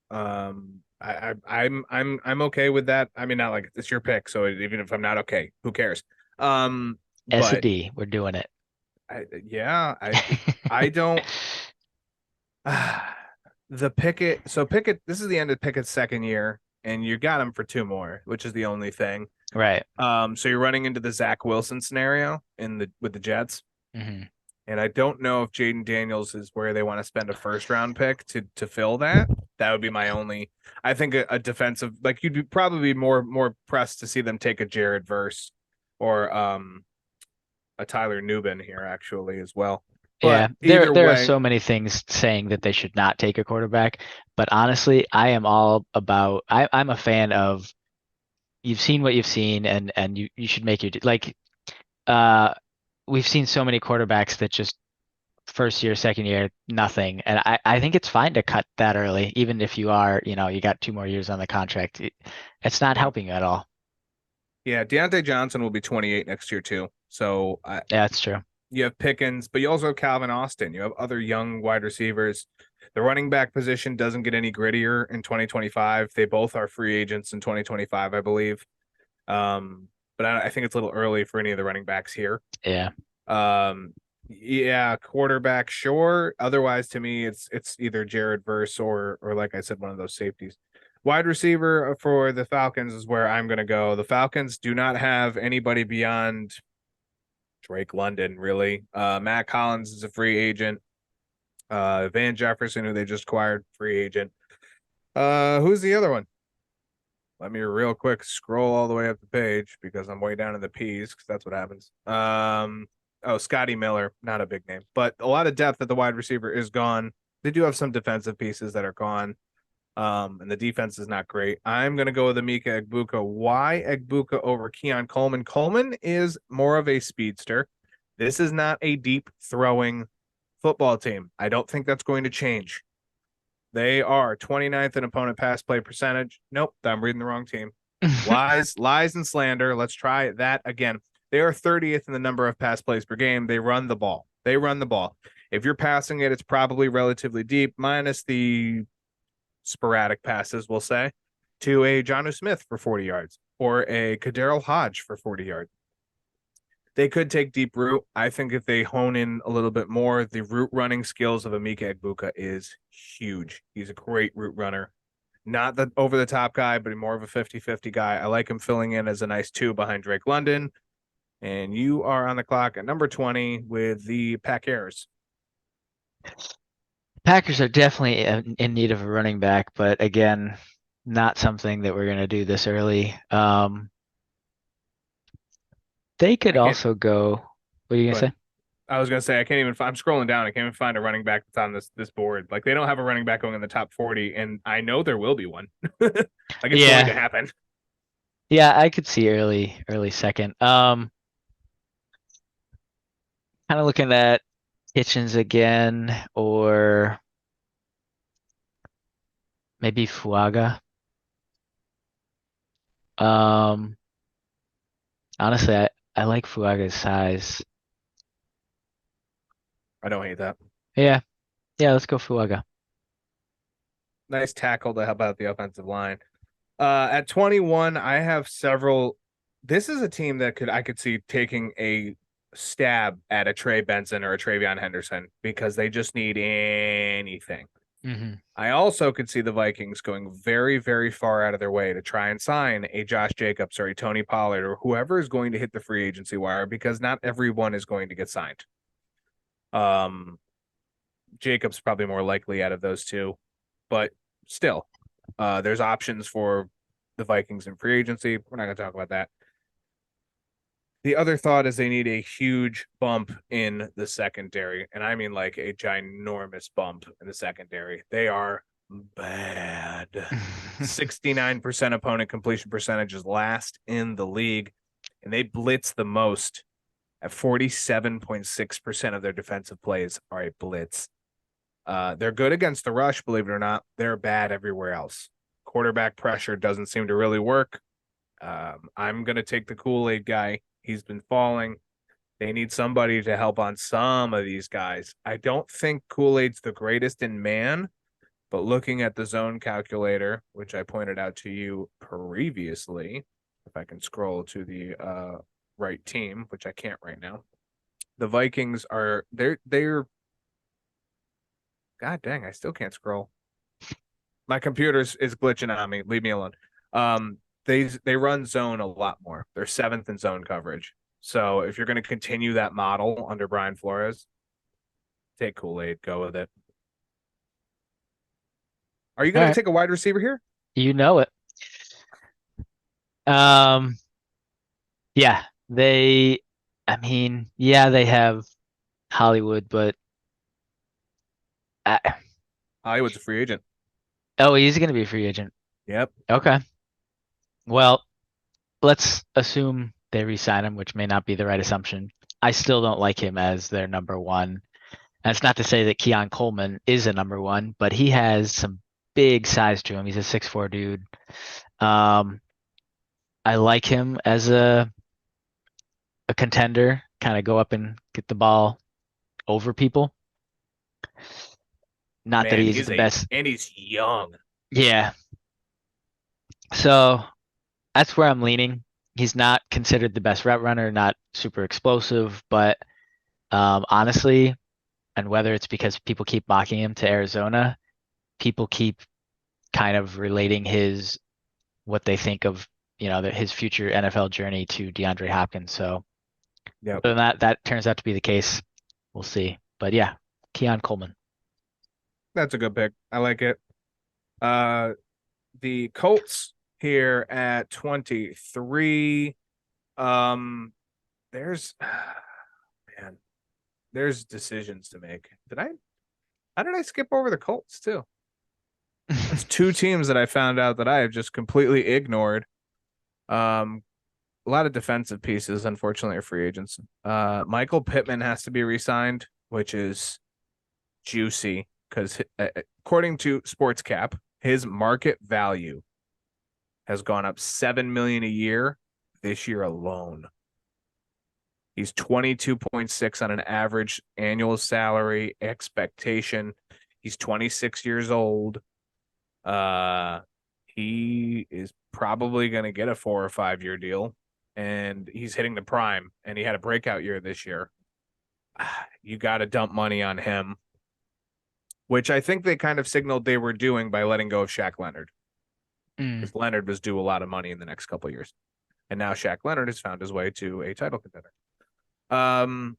I'm okay with that. I mean, not like it's your pick, so even if I'm not okay, who cares? S a But D, we're doing it. I don't. The Pickett. So Pickett. This is the end of Pickett's second year, and you got him for two more, which is the only thing. Right. So you're running into the Zach Wilson scenario with the Jets. hmm And I don't know if Jaden Daniels is where they want to spend a first round pick to fill that. That would be my only. I think a defensive, like you'd be probably more pressed to see them take a Jared Verse or a Tyler Nubin here actually as well. Yeah, But either there are way, so many things saying that they should not take a quarterback, but honestly, I am all about. I'm a fan of. You've seen what you've seen, and you should make your like. Uh, we've seen so many quarterbacks that just first year, second year, nothing, and I think it's fine to cut that early, even if you are, you got 2 more years on the contract. It's not yeah, helping you at all. yeah, Deontay Johnson will be 28 next year too. So Yeah, that's true. you have Pickens, but you also have Calvin Austin. You have other young wide receivers. The running back position doesn't get any grittier in 2025. They both are free agents in 2025, I believe. But I think it's a little early for any of the running backs here. Yeah. Yeah, quarterback, sure. Otherwise, to me, it's either Jared Verse or like I said, one of those safeties. Wide receiver for the Falcons is where I'm going to go. The Falcons do not have anybody beyond Drake London, really. Matt Collins is a free agent. Van Jefferson, who they just acquired, free agent. Who's the other one? Let me real quick scroll all the way up the page because I'm way down in the P's because that's what happens. Scotty Miller, not a big name, but a lot of depth at the wide receiver is gone. They do have some defensive pieces that are gone. And the defense is not great. I'm going to go with Emeka Egbuka. Why Egbuka over Keon Coleman? Coleman is more of a speedster. This is not a deep throwing football team. I don't think that's going to change. They are 29th in opponent pass play percentage. Nope, I'm reading the wrong team. Lies and slander. Let's try that again. They are 30th in the number of pass plays per game. They run the ball. If you're passing it, it's probably relatively deep, minus the sporadic passes, we'll say, to a Jonnu Smith for 40 yards or a Kaderil Hodge for 40 yards. They could take deep route. I think if they hone in a little bit more, the route running skills of Emeka Egbuka is huge. He's a great route runner. Not the over the top guy, but more of a 50-50 guy. I like him filling in as a nice 2 behind Drake London. And you are on the clock at number 20 with the Packers. Packers are definitely in need of a running back, but again, not something that we're going to do this early. They could also go. What are you going to say? I was gonna say I can't even. I'm scrolling down. I can't even find a running back that's on this board. Like they don't have a running back going in the top 40, and I know there will be one. Like it's going to happen. Yeah, I could see early second. Kind of looking at Kitchens again, or maybe Fuaga. Honestly, I like Fuaga's size. I don't hate that. Yeah. Yeah, let's go Fuaga. Nice tackle to help out the offensive line. At 21, I have several. This is a team that I could see taking a stab at a Trey Benson or a Travion Henderson because they just need anything. Mm-hmm. I also could see the Vikings going very, very far out of their way to try and sign a Josh Jacobs or a Tony Pollard or whoever is going to hit the free agency wire because not everyone is going to get signed. Jacobs probably more likely out of those two, but still, there's options for the Vikings in free agency. We're not going to talk about that. The other thought is they need a huge bump in the secondary, and I mean like a ginormous bump in the secondary. They are bad. 69% opponent completion percentage is last in the league, and they blitz the most at 47.6% of their defensive plays are a blitz. They're good against the rush, believe it or not. They're bad everywhere else. Quarterback pressure doesn't seem to really work. I'm going to take the Kool-Aid guy. He's been falling. They need somebody to help on some of these guys. I don't think Kool-Aid's the greatest in man, but looking at the zone calculator, which I pointed out to you previously, if I can scroll to the right team, which I can't right now. The Vikings are they're God dang, I still can't scroll. My computer is glitching on me. Leave me alone. They run zone a lot more. They're 7th in zone coverage. So if you're going to continue that model under Brian Flores, take Kool-Aid, go with it. Are you going to Alright. take a wide receiver here? You know it. Yeah, they have Hollywood, but Hollywood's a free agent. oh, he's gonna be a free agent. Yep. Okay. Well, let's assume they re-sign him, which may not be the right assumption. I still don't like him as their number one. And it's not to say that Keon Coleman is a number one, but he has some big size to him. He's a 6'4" dude. I like him as a contender, kind of go up and get the ball over people. Not that Man, he's the best. and he's young. Yeah. So that's where I'm leaning. He's not considered the best route runner, not super explosive, but honestly, and whether it's because people keep mocking him to Arizona, people keep kind of relating what they think of, his future NFL journey to DeAndre Hopkins. So Yep. that turns out to be the case. We'll see. But yeah, Keon Coleman. That's a good pick. I like it. The Colts here at 23. There's there's decisions to make. How did I skip over the Colts too? That's two teams that I found out that I have just completely ignored. A lot of defensive pieces, unfortunately, are free agents. Michael Pittman has to be re-signed, which is juicy because according to Sports Cap, his market value has gone up $7 million a year this year alone. He's 22.6 on an average annual salary expectation. He's 26 years old. He is probably going to get a 4 or 5 year deal, and he's hitting the prime, and he had a breakout year this year. You got to dump money on him, which I think they kind of signaled they were doing by letting go of Shaq Leonard. Because Leonard was due a lot of money in the next couple of years. And now Shaq Leonard has found his way to a title contender.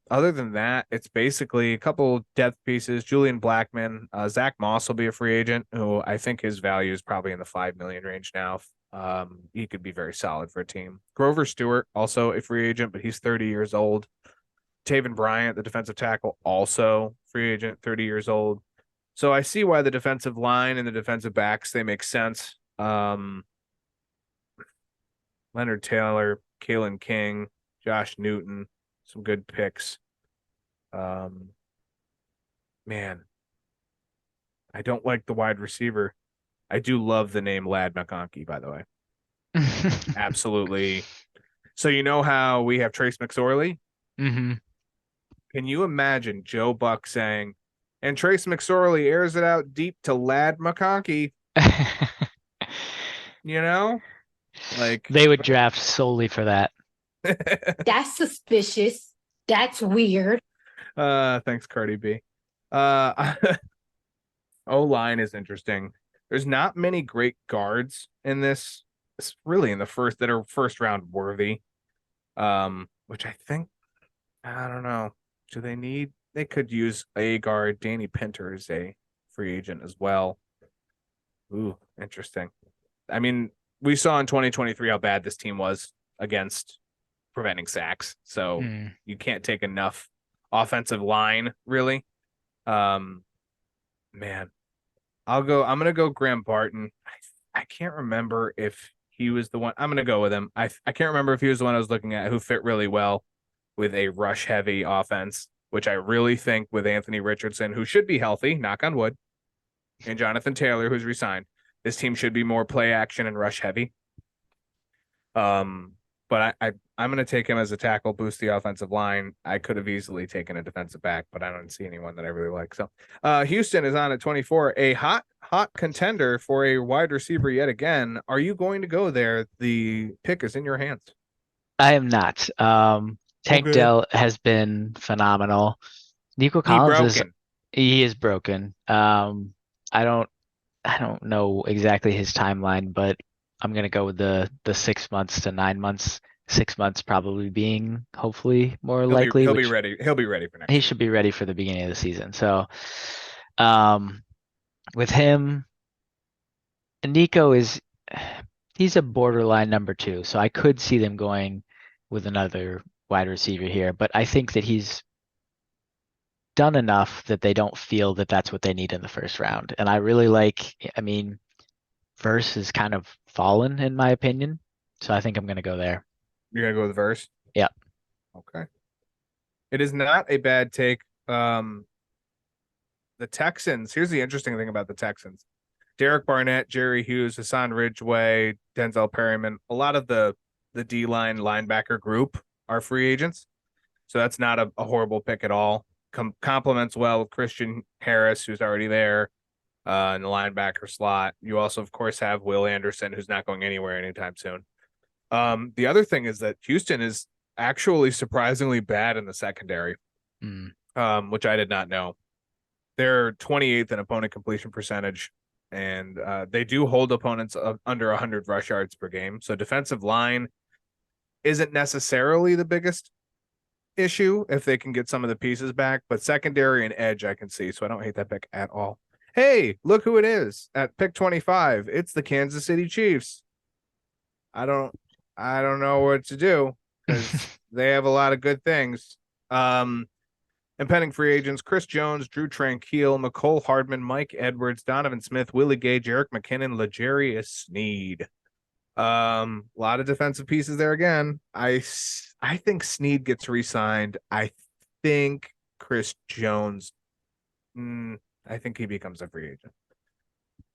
Other than that, it's basically a couple depth pieces. Julian Blackmon, Zach Moss will be a free agent, who I think his value is probably in the 5 million range now. He could be very solid for a team. Grover Stewart, also a free agent, but he's 30 years old. Taven Bryant, the defensive tackle, also free agent, 30 years old. So I see why the defensive line and the defensive backs, they make sense. Leonard Taylor, Kalen King, Josh Newton, some good picks. Man, I don't like the wide receiver. I do love the name Lad McConkey, by the way. Absolutely. So you know how we have Trace McSorley? Mm-hmm. Can you imagine Joe Buck saying, And Trace McSorley airs it out deep to Lad McConkey. You know, like They would draft solely for that. That's suspicious. That's weird. Thanks, Cardi B. O-line is interesting. There's not many great guards in this. It's really in the first that are first round worthy. Which I think I don't know. Do they need? They could use a guard. Danny Pinter is a free agent as well. Ooh, interesting. I mean, we saw in 2023 how bad this team was against preventing sacks. So Mm. you can't take enough offensive line, really. Man, I'm gonna go Graham Barton. I can't remember if he was the one. I'm gonna go with him. I can't remember if he was the one I was looking at who fit really well with a rush heavy offense, which I really think with Anthony Richardson, who should be healthy, knock on wood, and Jonathan Taylor, who's resigned, this team should be more play action and rush heavy. But I'm going to take him as a tackle, boost the offensive line. I could have easily taken a defensive back, but I don't see anyone that I really like. So Houston is on at 24, a hot contender for a wide receiver yet again. Are you going to go there? The pick is in your hands. I am not. Tank Okay. Dell has been phenomenal. Nico He Collins broken. he is broken. I don't know exactly his timeline, but I'm gonna go with the 6 months to 9 months. 6 months probably being hopefully more likely. He'll be which ready. He'll be ready for next he year. should be ready for the beginning of the season. So, with him, Nico he's a borderline number 2, so I could see them going with another wide receiver here, but I think that he's done enough that they don't feel that that's what they need in the first round. And I really Verse has kind of fallen in my opinion, so I think I'm going to go there. You're gonna go with Verse? Yep. Okay. It is not a bad take. The Texans. Here's the interesting thing about the Texans: Derek Barnett, Jerry Hughes, Hassan Ridgeway, Denzel Perryman. A lot of the D line linebacker group are free agents, so that's not a horrible pick at all. Complements well with Christian Harris, who's already there in the linebacker slot. You also, of course, have Will Anderson, who's not going anywhere anytime soon. The other thing is that Houston is actually surprisingly bad in the secondary, which I did not know. They're 28th in opponent completion percentage, and they do hold opponents under 100 rush yards per game. So defensive line isn't necessarily the biggest issue if they can get some of the pieces back, but secondary and edge I can see. So I don't hate that pick at all. Hey, look who it is at pick 25. It's the Kansas City Chiefs. I don't know what to do because they have a lot of good things. Impending free agents: Chris Jones, Drew Tranquil, Mecole Hardman, Mike Edwards, Donovan Smith, Willie Gay, Jerick McKinnon, L'Jarius Sneed. A lot of defensive pieces there again. I think Sneed gets re-signed. I think Chris Jones, I think he becomes a free agent.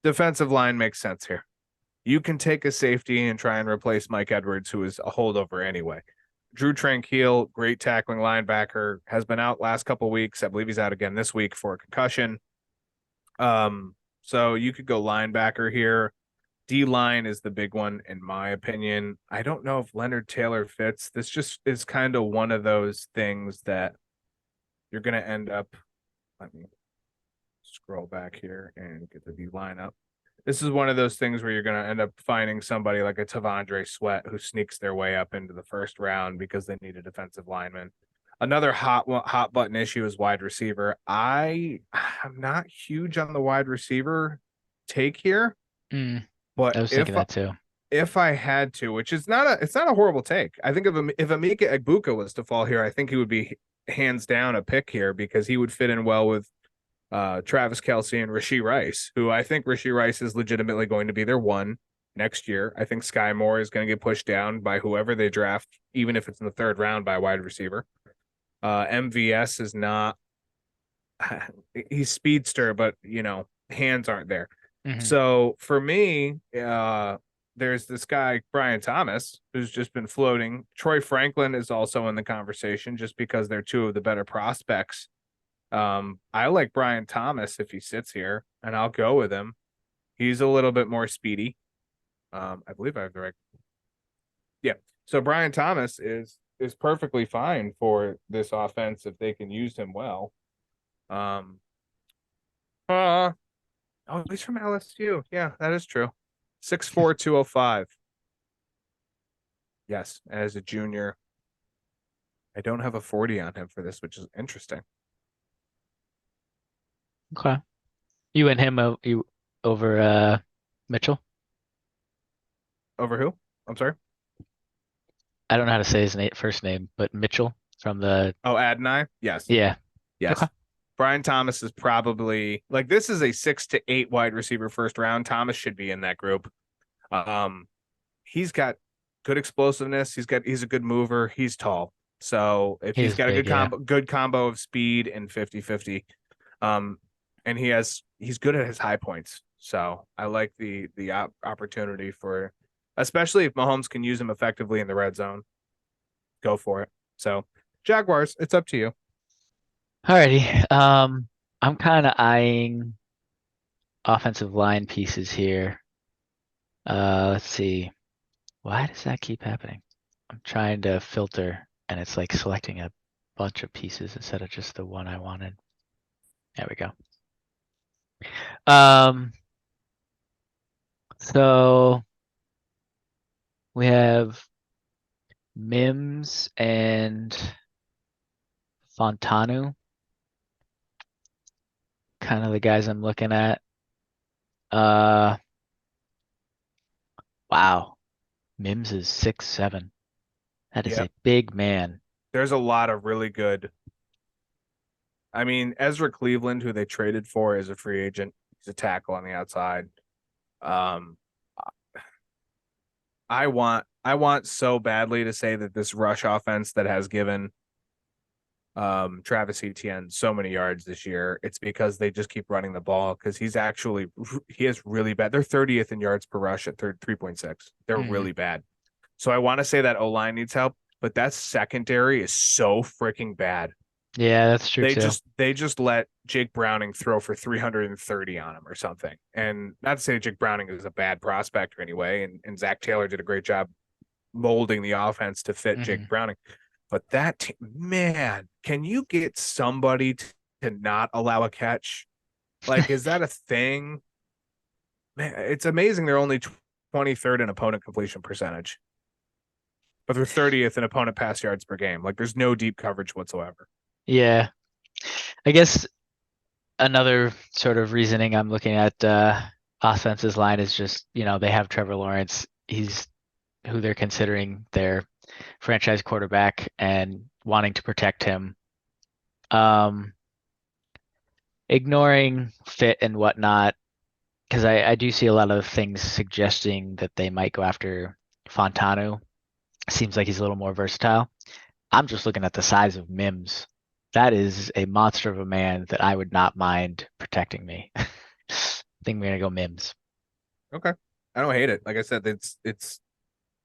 Defensive line makes sense here. You can take a safety and try and replace Mike Edwards, who is a holdover anyway. Drew Tranquil, great tackling linebacker, has been out last couple weeks. I believe he's out again this week for a concussion. So you could go linebacker here. D-line is the big one, in my opinion. I don't know if Leonard Taylor fits. This just is kind of one of those things that you're going to end up. Let me scroll back here and get the D-line up. This is one of those things where you're going to end up finding somebody like a Tavondre Sweat who sneaks their way up into the first round because they need a defensive lineman. Another hot button issue is wide receiver. I'm not huge on the wide receiver take here, but I was thinking that too. If I had to, which is not a horrible take. I think if Emeka Egbuka was to fall here, I think he would be hands down a pick here because he would fit in well with Travis Kelce and Rashee Rice, who I think Rashee Rice is legitimately going to be their one next year. I think Sky Moore is going to get pushed down by whoever they draft, even if it's in the third round by a wide receiver. MVS is not, he's speedster, but hands aren't there. So for me, there's this guy, Brian Thomas, who's just been floating. Troy Franklin is also in the conversation just because they're two of the better prospects I like Brian Thomas if he sits here, and I'll go with him. He's a little bit more speedy. I believe I have the right. Yeah. So Brian Thomas is perfectly fine for this offense if they can use him well. Oh, he's from LSU. Yeah, that is true. 6'4", 205. Yes, as a junior. I don't have a 40 on him for this, which is interesting. Okay. You and him you over Mitchell? Over who? I'm sorry. I don't know how to say his first name, but Mitchell from the Oh, Adonai. Yes. yeah. Yes. Okay. Brian Thomas is probably like this is a 6 to 8 wide receiver first round. Thomas should be in that group. He's got good explosiveness. He's a good mover. He's tall. So if he's He's got big, a good combo of speed and 50-50, and he's good at his high points. So I like the opportunity for, especially if Mahomes can use him effectively in the red zone. Go for it. So Jaguars, it's up to you. Alrighty. I'm kind of eyeing offensive line pieces here. Let's see. Why does that keep happening? I'm trying to filter and it's like selecting a bunch of pieces instead of just the one I wanted. There we go. So we have Mims and Fontanu. Kind of the guys I'm looking at. Wow. Mims is 6'7". That is Yep. a big man. There's a lot of really good. I mean, Ezra Cleveland, who they traded for, is a free agent. He's a tackle on the outside. I want so badly to say that this rush offense that has given Travis Etienne so many yards this year, it's because they just keep running the ball because he has really bad. They're 30th in yards per rush at 3.6. They're really bad. So I want to say that O-line needs help, but that secondary is so freaking bad. Yeah, that's true too. They just let Jake Browning throw for 330 on him or something. And not to say Jake Browning is a bad prospect or anyway, and Zach Taylor did a great job molding the offense to fit Jake Browning. But that man, can you get somebody to not allow a catch? Like, is that a thing? Man, it's amazing they're only 23rd in opponent completion percentage, but they're 30th in opponent pass yards per game. Like, there's no deep coverage whatsoever. Yeah. I guess another sort of reasoning I'm looking at offense's line is just, they have Trevor Lawrence. He's who they're considering their franchise quarterback and wanting to protect him. Ignoring fit and whatnot, because I do see a lot of things suggesting that they might go after Fontanu. Seems like he's a little more versatile. I'm just looking at the size of Mims. That is a monster of a man that I would not mind protecting me. I think we're gonna go Mims. Okay. I don't hate it. Like I said, it's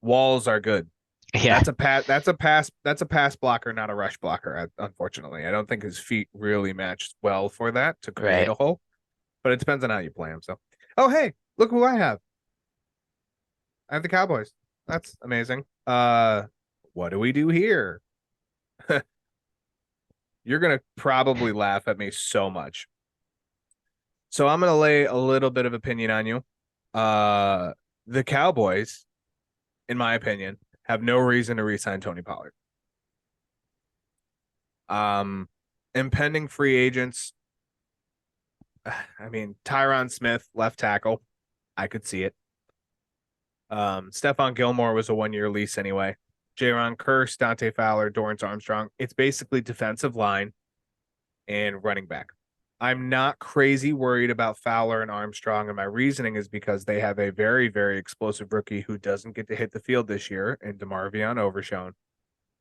walls are good. Yeah. That's a pass blocker, not a rush blocker. Unfortunately, I don't think his feet really matched well for that to create a hole, but it depends on how you play him. So, oh, hey, look who I have. I have the Cowboys. That's amazing. What do we do here? You're going to probably laugh at me so much. So I'm going to lay a little bit of opinion on you. The Cowboys, in my opinion, have no reason to re-sign Tony Pollard. Impending free agents. I mean, Tyron Smith, left tackle. I could see it. Stephon Gilmore was a 1-year lease anyway. Jaron Kearse, Dante Fowler, Dorrance Armstrong. It's basically defensive line and running back. I'm not crazy worried about Fowler and Armstrong, and my reasoning is because they have a very, very explosive rookie who doesn't get to hit the field this year, and DeMarvion Overshown,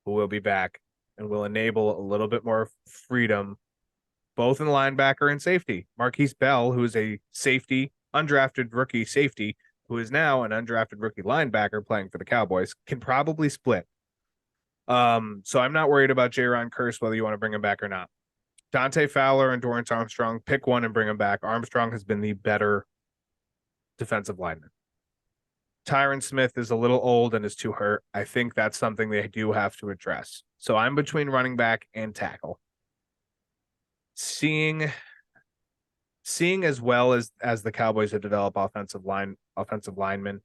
who will be back and will enable a little bit more freedom, both in linebacker and safety. Marquise Bell, who is a safety, undrafted rookie safety, who is now an undrafted rookie linebacker playing for the Cowboys, can probably split. So I'm not worried about Jaron Kearse, whether you want to bring him back or not. Dante Fowler and Dorrance Armstrong, pick one and bring him back. Armstrong has been the better defensive lineman. Tyron Smith is a little old and is too hurt. I think that's something they do have to address. So I'm between running back and tackle. Seeing as well as the Cowboys have developed offensive linemen,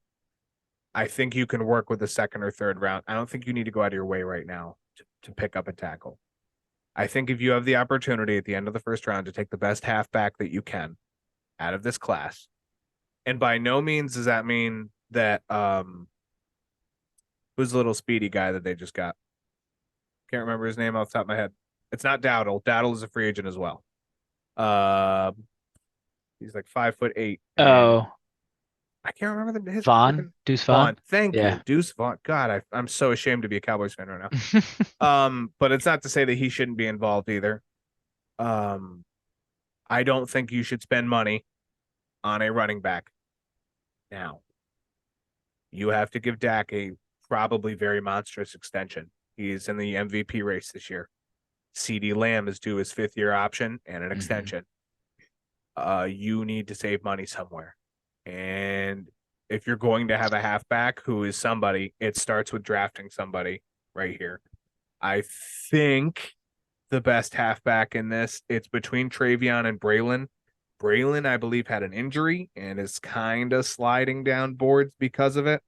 I think you can work with the second or third round. I don't think you need to go out of your way right now to pick up a tackle. I think if you have the opportunity at the end of the first round to take the best halfback that you can out of this class, and by no means does that mean that who's the little speedy guy that they just got? Can't remember his name off the top of my head. It's not Dowdle. Dowdle is a free agent as well. He's like 5'8". Oh, I can't remember his Vaughn, Deuce Vaughn. Thank Yeah. you, Deuce Vaughn. God, I'm so ashamed to be a Cowboys fan right now. But it's not to say that he shouldn't be involved either. I don't think you should spend money on a running back now. You have to give Dak a probably very monstrous extension. He's in the MVP race this year. CeeDee Lamb is due his 5th-year option and an extension. You need to save money somewhere. And if you're going to have a halfback who is somebody, it starts with drafting somebody right here. I think the best halfback in this, it's between Travion and Braylon. Braylon, I believe, had an injury and is kind of sliding down boards because of it.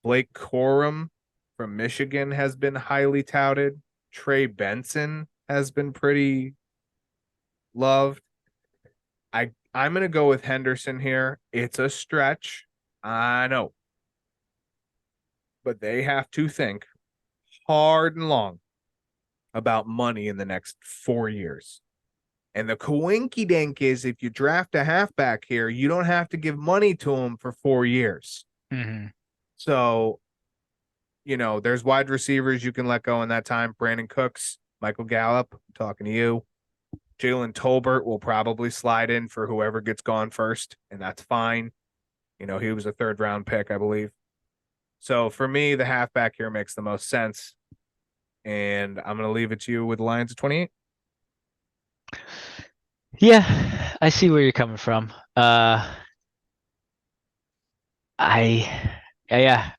Blake Corum from Michigan has been highly touted. Trey Benson has been pretty loved. I'm going to go with Henderson here. It's a stretch. I know. But they have to think hard and long about money in the next 4 years. And the coinky dink is if you draft a halfback here, you don't have to give money to him for 4 years. So, there's wide receivers you can let go in that time. Brandon Cooks, Michael Gallup, I'm talking to you. Jalen Tolbert will probably slide in for whoever gets gone first, and that's fine. He was a 3rd-round pick, I believe. So for me, the halfback here makes the most sense. And I'm going to leave it to you with the Lions at 28. Yeah, I see where you're coming from. I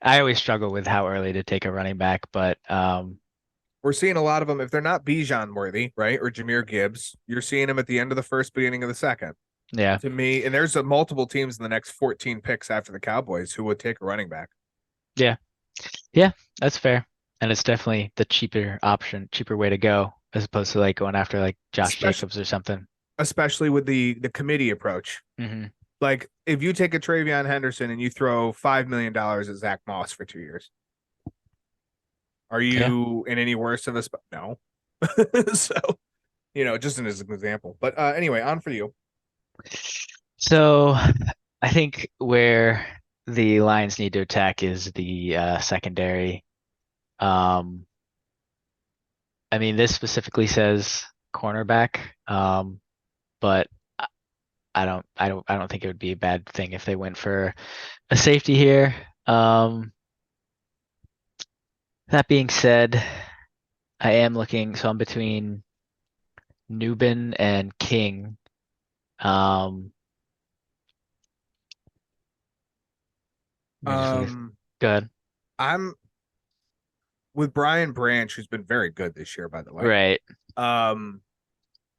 always struggle with how early to take a running back, but We're seeing a lot of them. If they're not Bijan worthy, right, or Jahmyr Gibbs, you're seeing them at the end of the first, beginning of the second. yeah, To me, and there's multiple teams in the next 14 picks after the Cowboys who would take a running back. that's fair. And it's definitely the cheaper option, cheaper way to go, as opposed to like going after like Josh Jacobs or something. Especially with the committee approach. Like if you take a Travion Henderson and you throw $5 million at Zach Moss for 2 years, are you in any worse of a spot? No. So, just as an example. But anyway, on for you. So I think where the Lions need to attack is the secondary. I mean, this specifically says cornerback, but I don't think it would be a bad thing if they went for a safety here. That being said, I am looking, so I'm between Newbin and King. Good. I'm with Brian Branch, who's been very good this year, by the way. Right.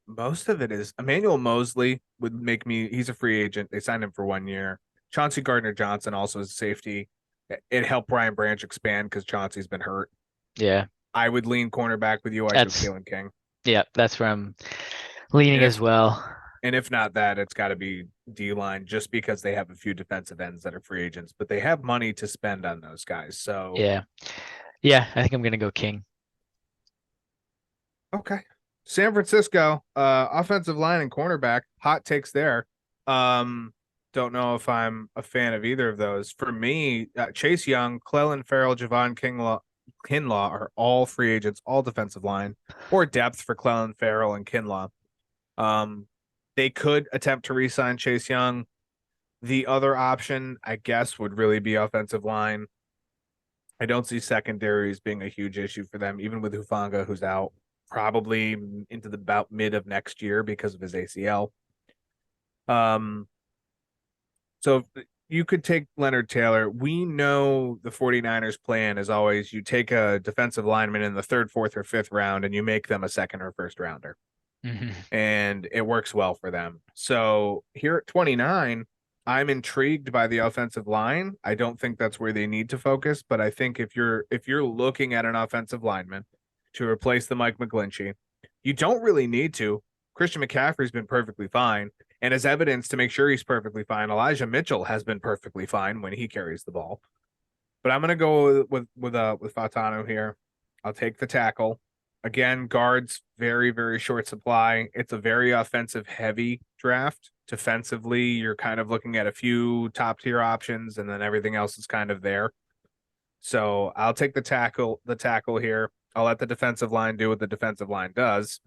Most of it is Emmanuel Mosley would make me. He's a free agent. They signed him for 1 year. Chauncey Gardner-Johnson also is a safety. It helped Brian Branch expand because Chauncey's been hurt. Yeah. I would lean cornerback with you. I would Kalen King. Yeah, that's where I'm leaning as well. And if not that, it's got to be D-line just because they have a few defensive ends that are free agents, but they have money to spend on those guys. So yeah, I think I'm gonna go King. Okay. San Francisco, offensive line and cornerback, hot takes there. Don't know if I'm a fan of either of those. For me, Chase Young, Clelin Ferrell, Javon Kinlaw are all free agents, all defensive line, or depth for Clelin Ferrell and Kinlaw. They could attempt to re-sign Chase Young. The other option, I guess, would really be offensive line. I don't see secondaries being a huge issue for them, even with Hufanga, who's out probably into the about mid of next year because of his ACL. So you could take Leonard Taylor. We know the 49ers plan is always you take a defensive lineman in the third, fourth, or fifth round and you make them a second or first rounder. And it works well for them. So here at 29, I'm intrigued by the offensive line. I don't think that's where they need to focus, but I think if you're looking at an offensive lineman to replace the Mike McGlinchey, you don't really need to. Christian McCaffrey's been perfectly fine. And as evidence to make sure he's perfectly fine, Elijah Mitchell has been perfectly fine when he carries the ball. But I'm going to go with Fautanu here. I'll take the tackle. Again, guards, very, very short supply. It's a very offensive heavy draft. Defensively, you're kind of looking at a few top tier options, and then everything else is kind of there. So I'll take the tackle here. I'll let the defensive line do what the defensive line does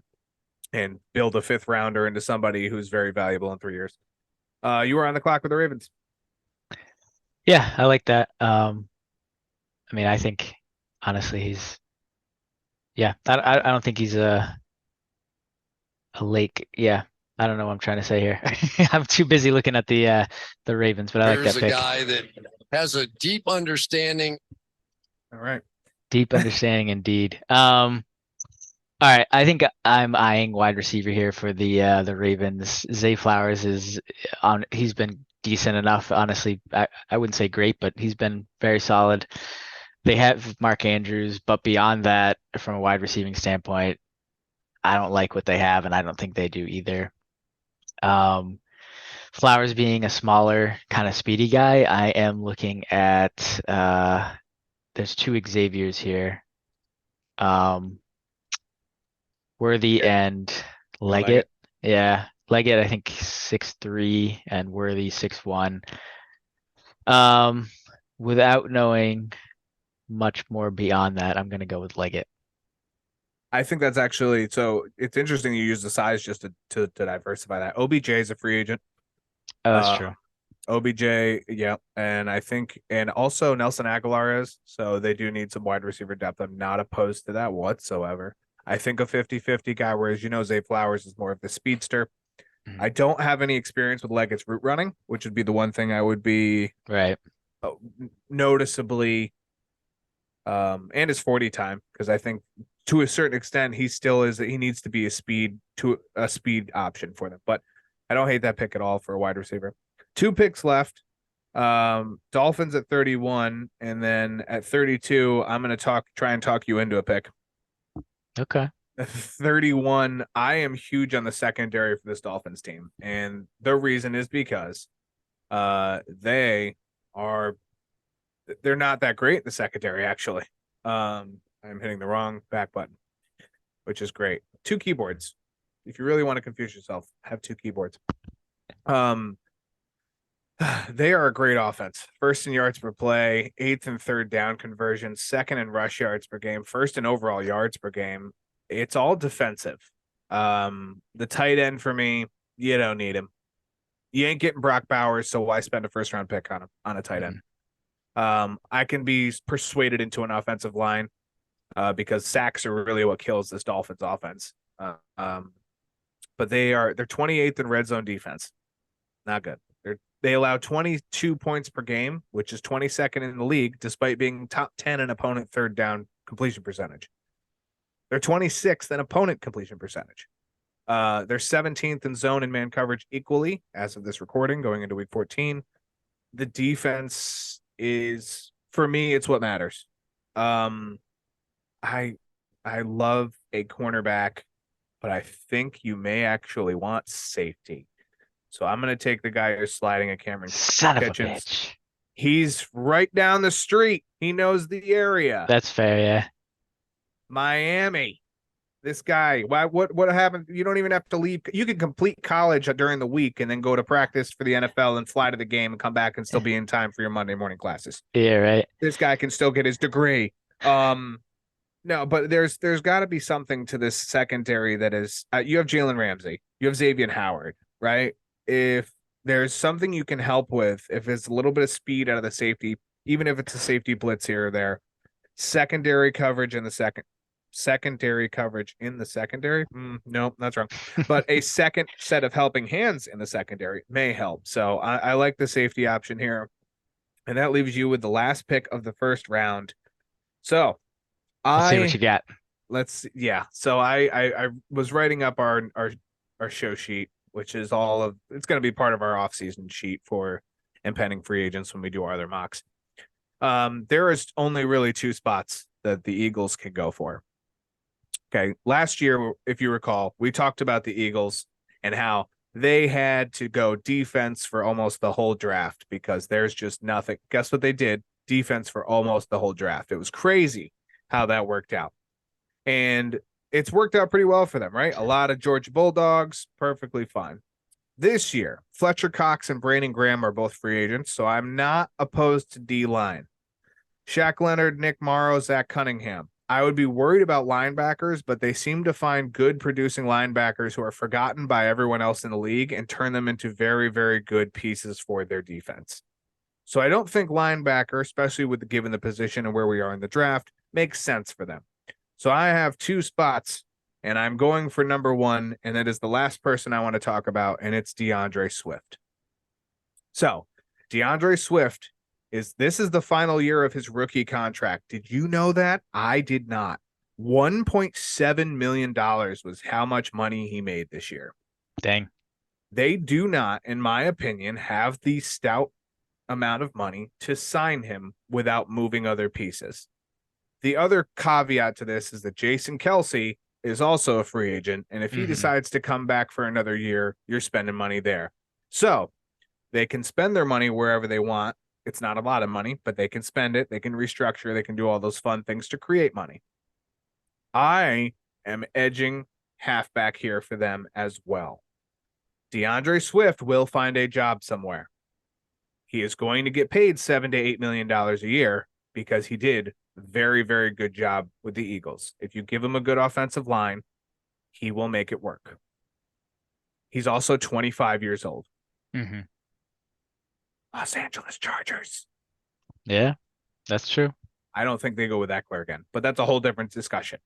and build a fifth rounder into somebody who's very valuable in 3 years. You were on the clock with the Ravens. Yeah, I like that. I mean, I think honestly he's I don't think he's a lake. Yeah. I don't know what I'm trying to say here. I'm too busy looking at the Ravens, but I like Here's that a pick. guy that has a deep understanding. All right. Deep understanding indeed. All right, I think I'm eyeing wide receiver here for the Ravens. Zay Flowers is on. He's been decent enough, honestly. I wouldn't say great, but he's been very solid. They have Mark Andrews, but beyond that, from a wide receiving standpoint, I don't like what they have, and I don't think they do either. Flowers being a smaller, kind of speedy guy, I am looking at there's two Xaviers here. Worthy and Leggett. Yeah, Leggett I think 6'3" and Worthy 6'1". Without knowing much more beyond that, I'm gonna go with Leggett. I think that's actually so. It's interesting you use the size just to diversify that. OBJ is a free agent. Oh, that's true. OBJ, yeah, and I think, and also Nelson Aguilar is. So they do need some wide receiver depth. I'm not opposed to that whatsoever. I think a 50-50 guy, whereas Zay Flowers is more of the speedster. Mhm. I don't have any experience with Leggett's route running, which would be the one thing I would be Right. noticeably, and his 40 time, because I think to a certain extent he still is. He needs to be a speed option for them. But I don't hate that pick at all for a wide receiver. 2 picks left. Dolphins at 31, and then at 32, I'm going to try and talk you into a pick. Okay. 31, I am huge on the secondary for this Dolphins team, and the reason is because they're not that great in the secondary, actually. I'm hitting the wrong back button, which is great. 2 keyboards. If you really want to confuse yourself, have 2 keyboards. They are a great offense. First in yards per play, 8th and 3rd down conversions, 2nd in rush yards per game, 1st in overall yards per game. It's all defensive. The tight end for me, you don't need him. You ain't getting Brock Bowers, so why spend a first round pick on a tight end? I can be persuaded into an offensive line because sacks are really what kills this Dolphins offense. But they're 28th in red zone defense. Not good. They allow 22 points per game, which is 22nd in the league, despite being top 10 in opponent third down completion percentage. They're 26th in opponent completion percentage. They're 17th in zone and man coverage equally as of this recording going into week 14. The defense is, for me, it's what matters. I love a cornerback, but I think you may actually want safety. So I'm going to take the guy who's sliding at Cameron Son of a Kitchens. bitch. He's right down the street. He knows the area. That's fair, yeah. Miami. This guy. What happened? You don't even have to leave. You can complete college during the week and then go to practice for the NFL and fly to the game and come back and still be in time for your Monday morning classes. Yeah, right. This guy can still get his degree. No, but there's got to be something to this secondary that is. You have Jalen Ramsey. You have Xavier Howard, right? If there's something you can help with, if it's a little bit of speed out of the safety, even if it's a safety blitz here or there, secondary coverage in the secondary coverage in the secondary. No, that's wrong. But a second set of helping hands in the secondary may help. So I like the safety option here. And that leaves you with the last pick of the first round. So Let's see what you got. So I was writing up our show sheet, which is it's going to be part of our off-season sheet for impending free agents when we do our other mocks. There is only really 2 spots that the Eagles can go for. Okay. Last year, if you recall, we talked about the Eagles and how they had to go defense for almost the whole draft because there's just nothing. Guess what they did? Defense for almost the whole draft. It was crazy how that worked out. And it's worked out pretty well for them, right? A lot of Georgia Bulldogs, perfectly fine. This year, Fletcher Cox and Brandon Graham are both free agents, so I'm not opposed to D-line. Shaq Leonard, Nick Morrow, Zach Cunningham. I would be worried about linebackers, but they seem to find good producing linebackers who are forgotten by everyone else in the league and turn them into very, very good pieces for their defense. So I don't think linebacker, especially given the position and where we are in the draft, makes sense for them. So I have 2 spots, and I'm going for number 1, and that is the last person I want to talk about, and it's DeAndre Swift. So DeAndre Swift this is the final year of his rookie contract. Did you know that? I did not. $1.7 million was how much money he made this year. Dang. They do not, in my opinion, have the stout amount of money to sign him without moving other pieces. The other caveat to this is that Jason Kelsey is also a free agent, and if he decides to come back for another year, you're spending money there. So they can spend their money wherever they want. It's not a lot of money, but they can spend it. They can restructure. They can do all those fun things to create money. I am edging halfback here for them as well. DeAndre Swift will find a job somewhere. He is going to get paid $7 to $8 million a year because he did a very, very good job with the Eagles. If you give him a good offensive line, he will make it work. He's also 25 years old. Mm-hmm. Los Angeles Chargers. Yeah, that's true. I don't think they go with Eckler again, but that's a whole different discussion.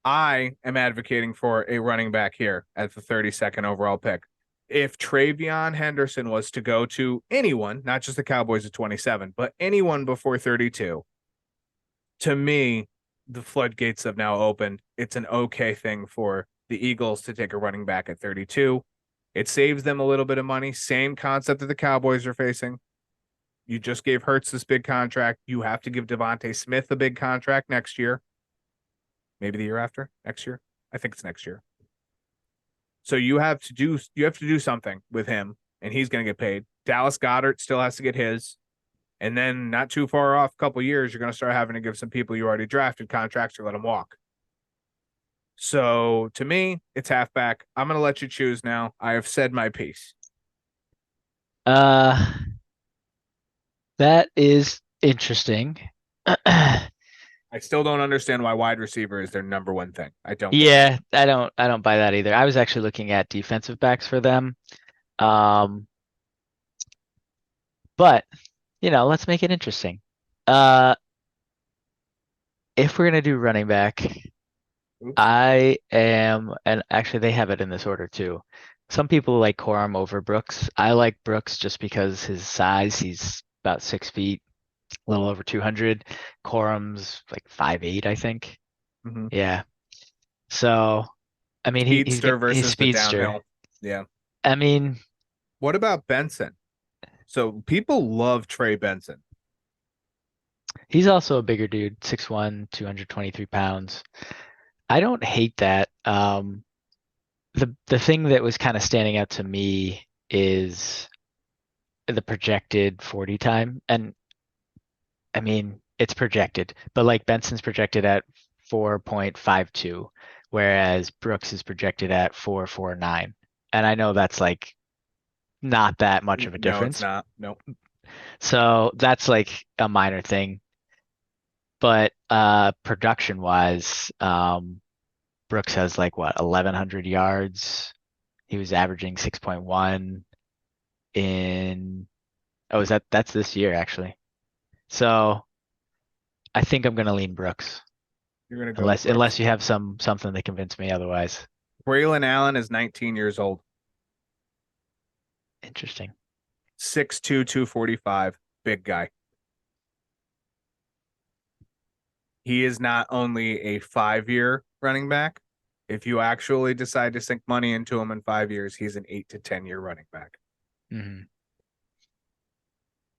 I am advocating for a running back here at the 32nd overall pick. If Travion Henderson was to go to anyone, not just the Cowboys at 27, but anyone before 32, to me, the floodgates have now opened. It's an okay thing for the Eagles to take a running back at 32. It saves them a little bit of money. Same concept that the Cowboys are facing. You just gave Hurts this big contract. You have to give Devontae Smith a big contract next year. Maybe the year after, next year. I think it's next year. So you have to do something with him, and he's going to get paid. Dallas Goedert still has to get his. And then not too far off, a couple years, you're going to start having to give some people you already drafted contracts or let them walk. So to me, it's halfback. I'm going to let you choose now. I have said my piece. That is interesting. I still don't understand why wide receiver is their number 1 thing. I don't. Yeah, I don't buy that either. I was actually looking at defensive backs for them. But let's make it interesting. If we're gonna do running back, Oops. I am, and actually they have it in this order too. Some people like Corum over Brooks. I like Brooks just because his size, he's about 6 feet, a little over 200. Corum's like 5'8", I think. Mhm. Yeah. So, I mean, Speedster versus he's the speedster. downhill. Yeah. I mean, What about Benson? So people love Trey Benson. he's also a bigger dude, 6'1", 223 pounds. I don't hate that. The thing that was kind of standing out to me is the projected 40 time. And I mean, it's projected, but like Benson's projected at 4.52, whereas Brooks is projected at 4.49. And I know that's like not that much of a No, difference. it's not. Nope. So that's like a minor thing. But production wise, Brooks has like what, 1,100 yards. He was averaging 6.1 in, that's this year actually. So I think I'm gonna lean Brooks. You're gonna go Unless Brooks. unless you have something to convince me otherwise. Braylon Allen is 19 years old, Interesting. 6'2", 245, big guy. He is not only a 5-year running back. If you actually decide to sink money into him in 5 years, he's an 8 to 10-year running back. Mhm.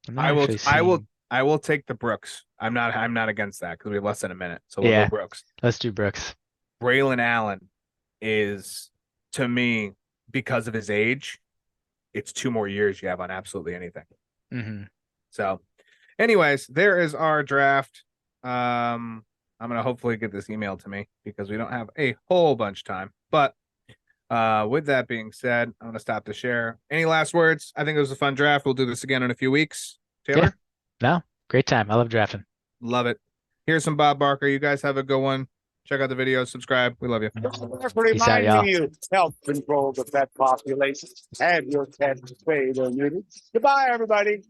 I'm I not will actually I will seeing- I will take the Brooks. I'm not against that because we have less than a minute. So we'll Yeah. go Brooks. Let's do Brooks. Braylon Allen is, to me, because of his age, it's 2 more years you have on absolutely anything. Hmm. So anyways, there is our draft. I'm gonna hopefully get this emailed to me because we don't have a whole bunch time. But with that being said, I'm gonna stop the share. Any last words? I think it was a fun draft. We'll do this again in a few weeks. Taylor? No, great time. I love drafting. Love it. Here's some Bob Barker. You guys have a good one. Check out the video, subscribe. We love you. Peace out, Reminding y'all. you, help control the pet population. Have your pet spayed or neutered. Goodbye, everybody.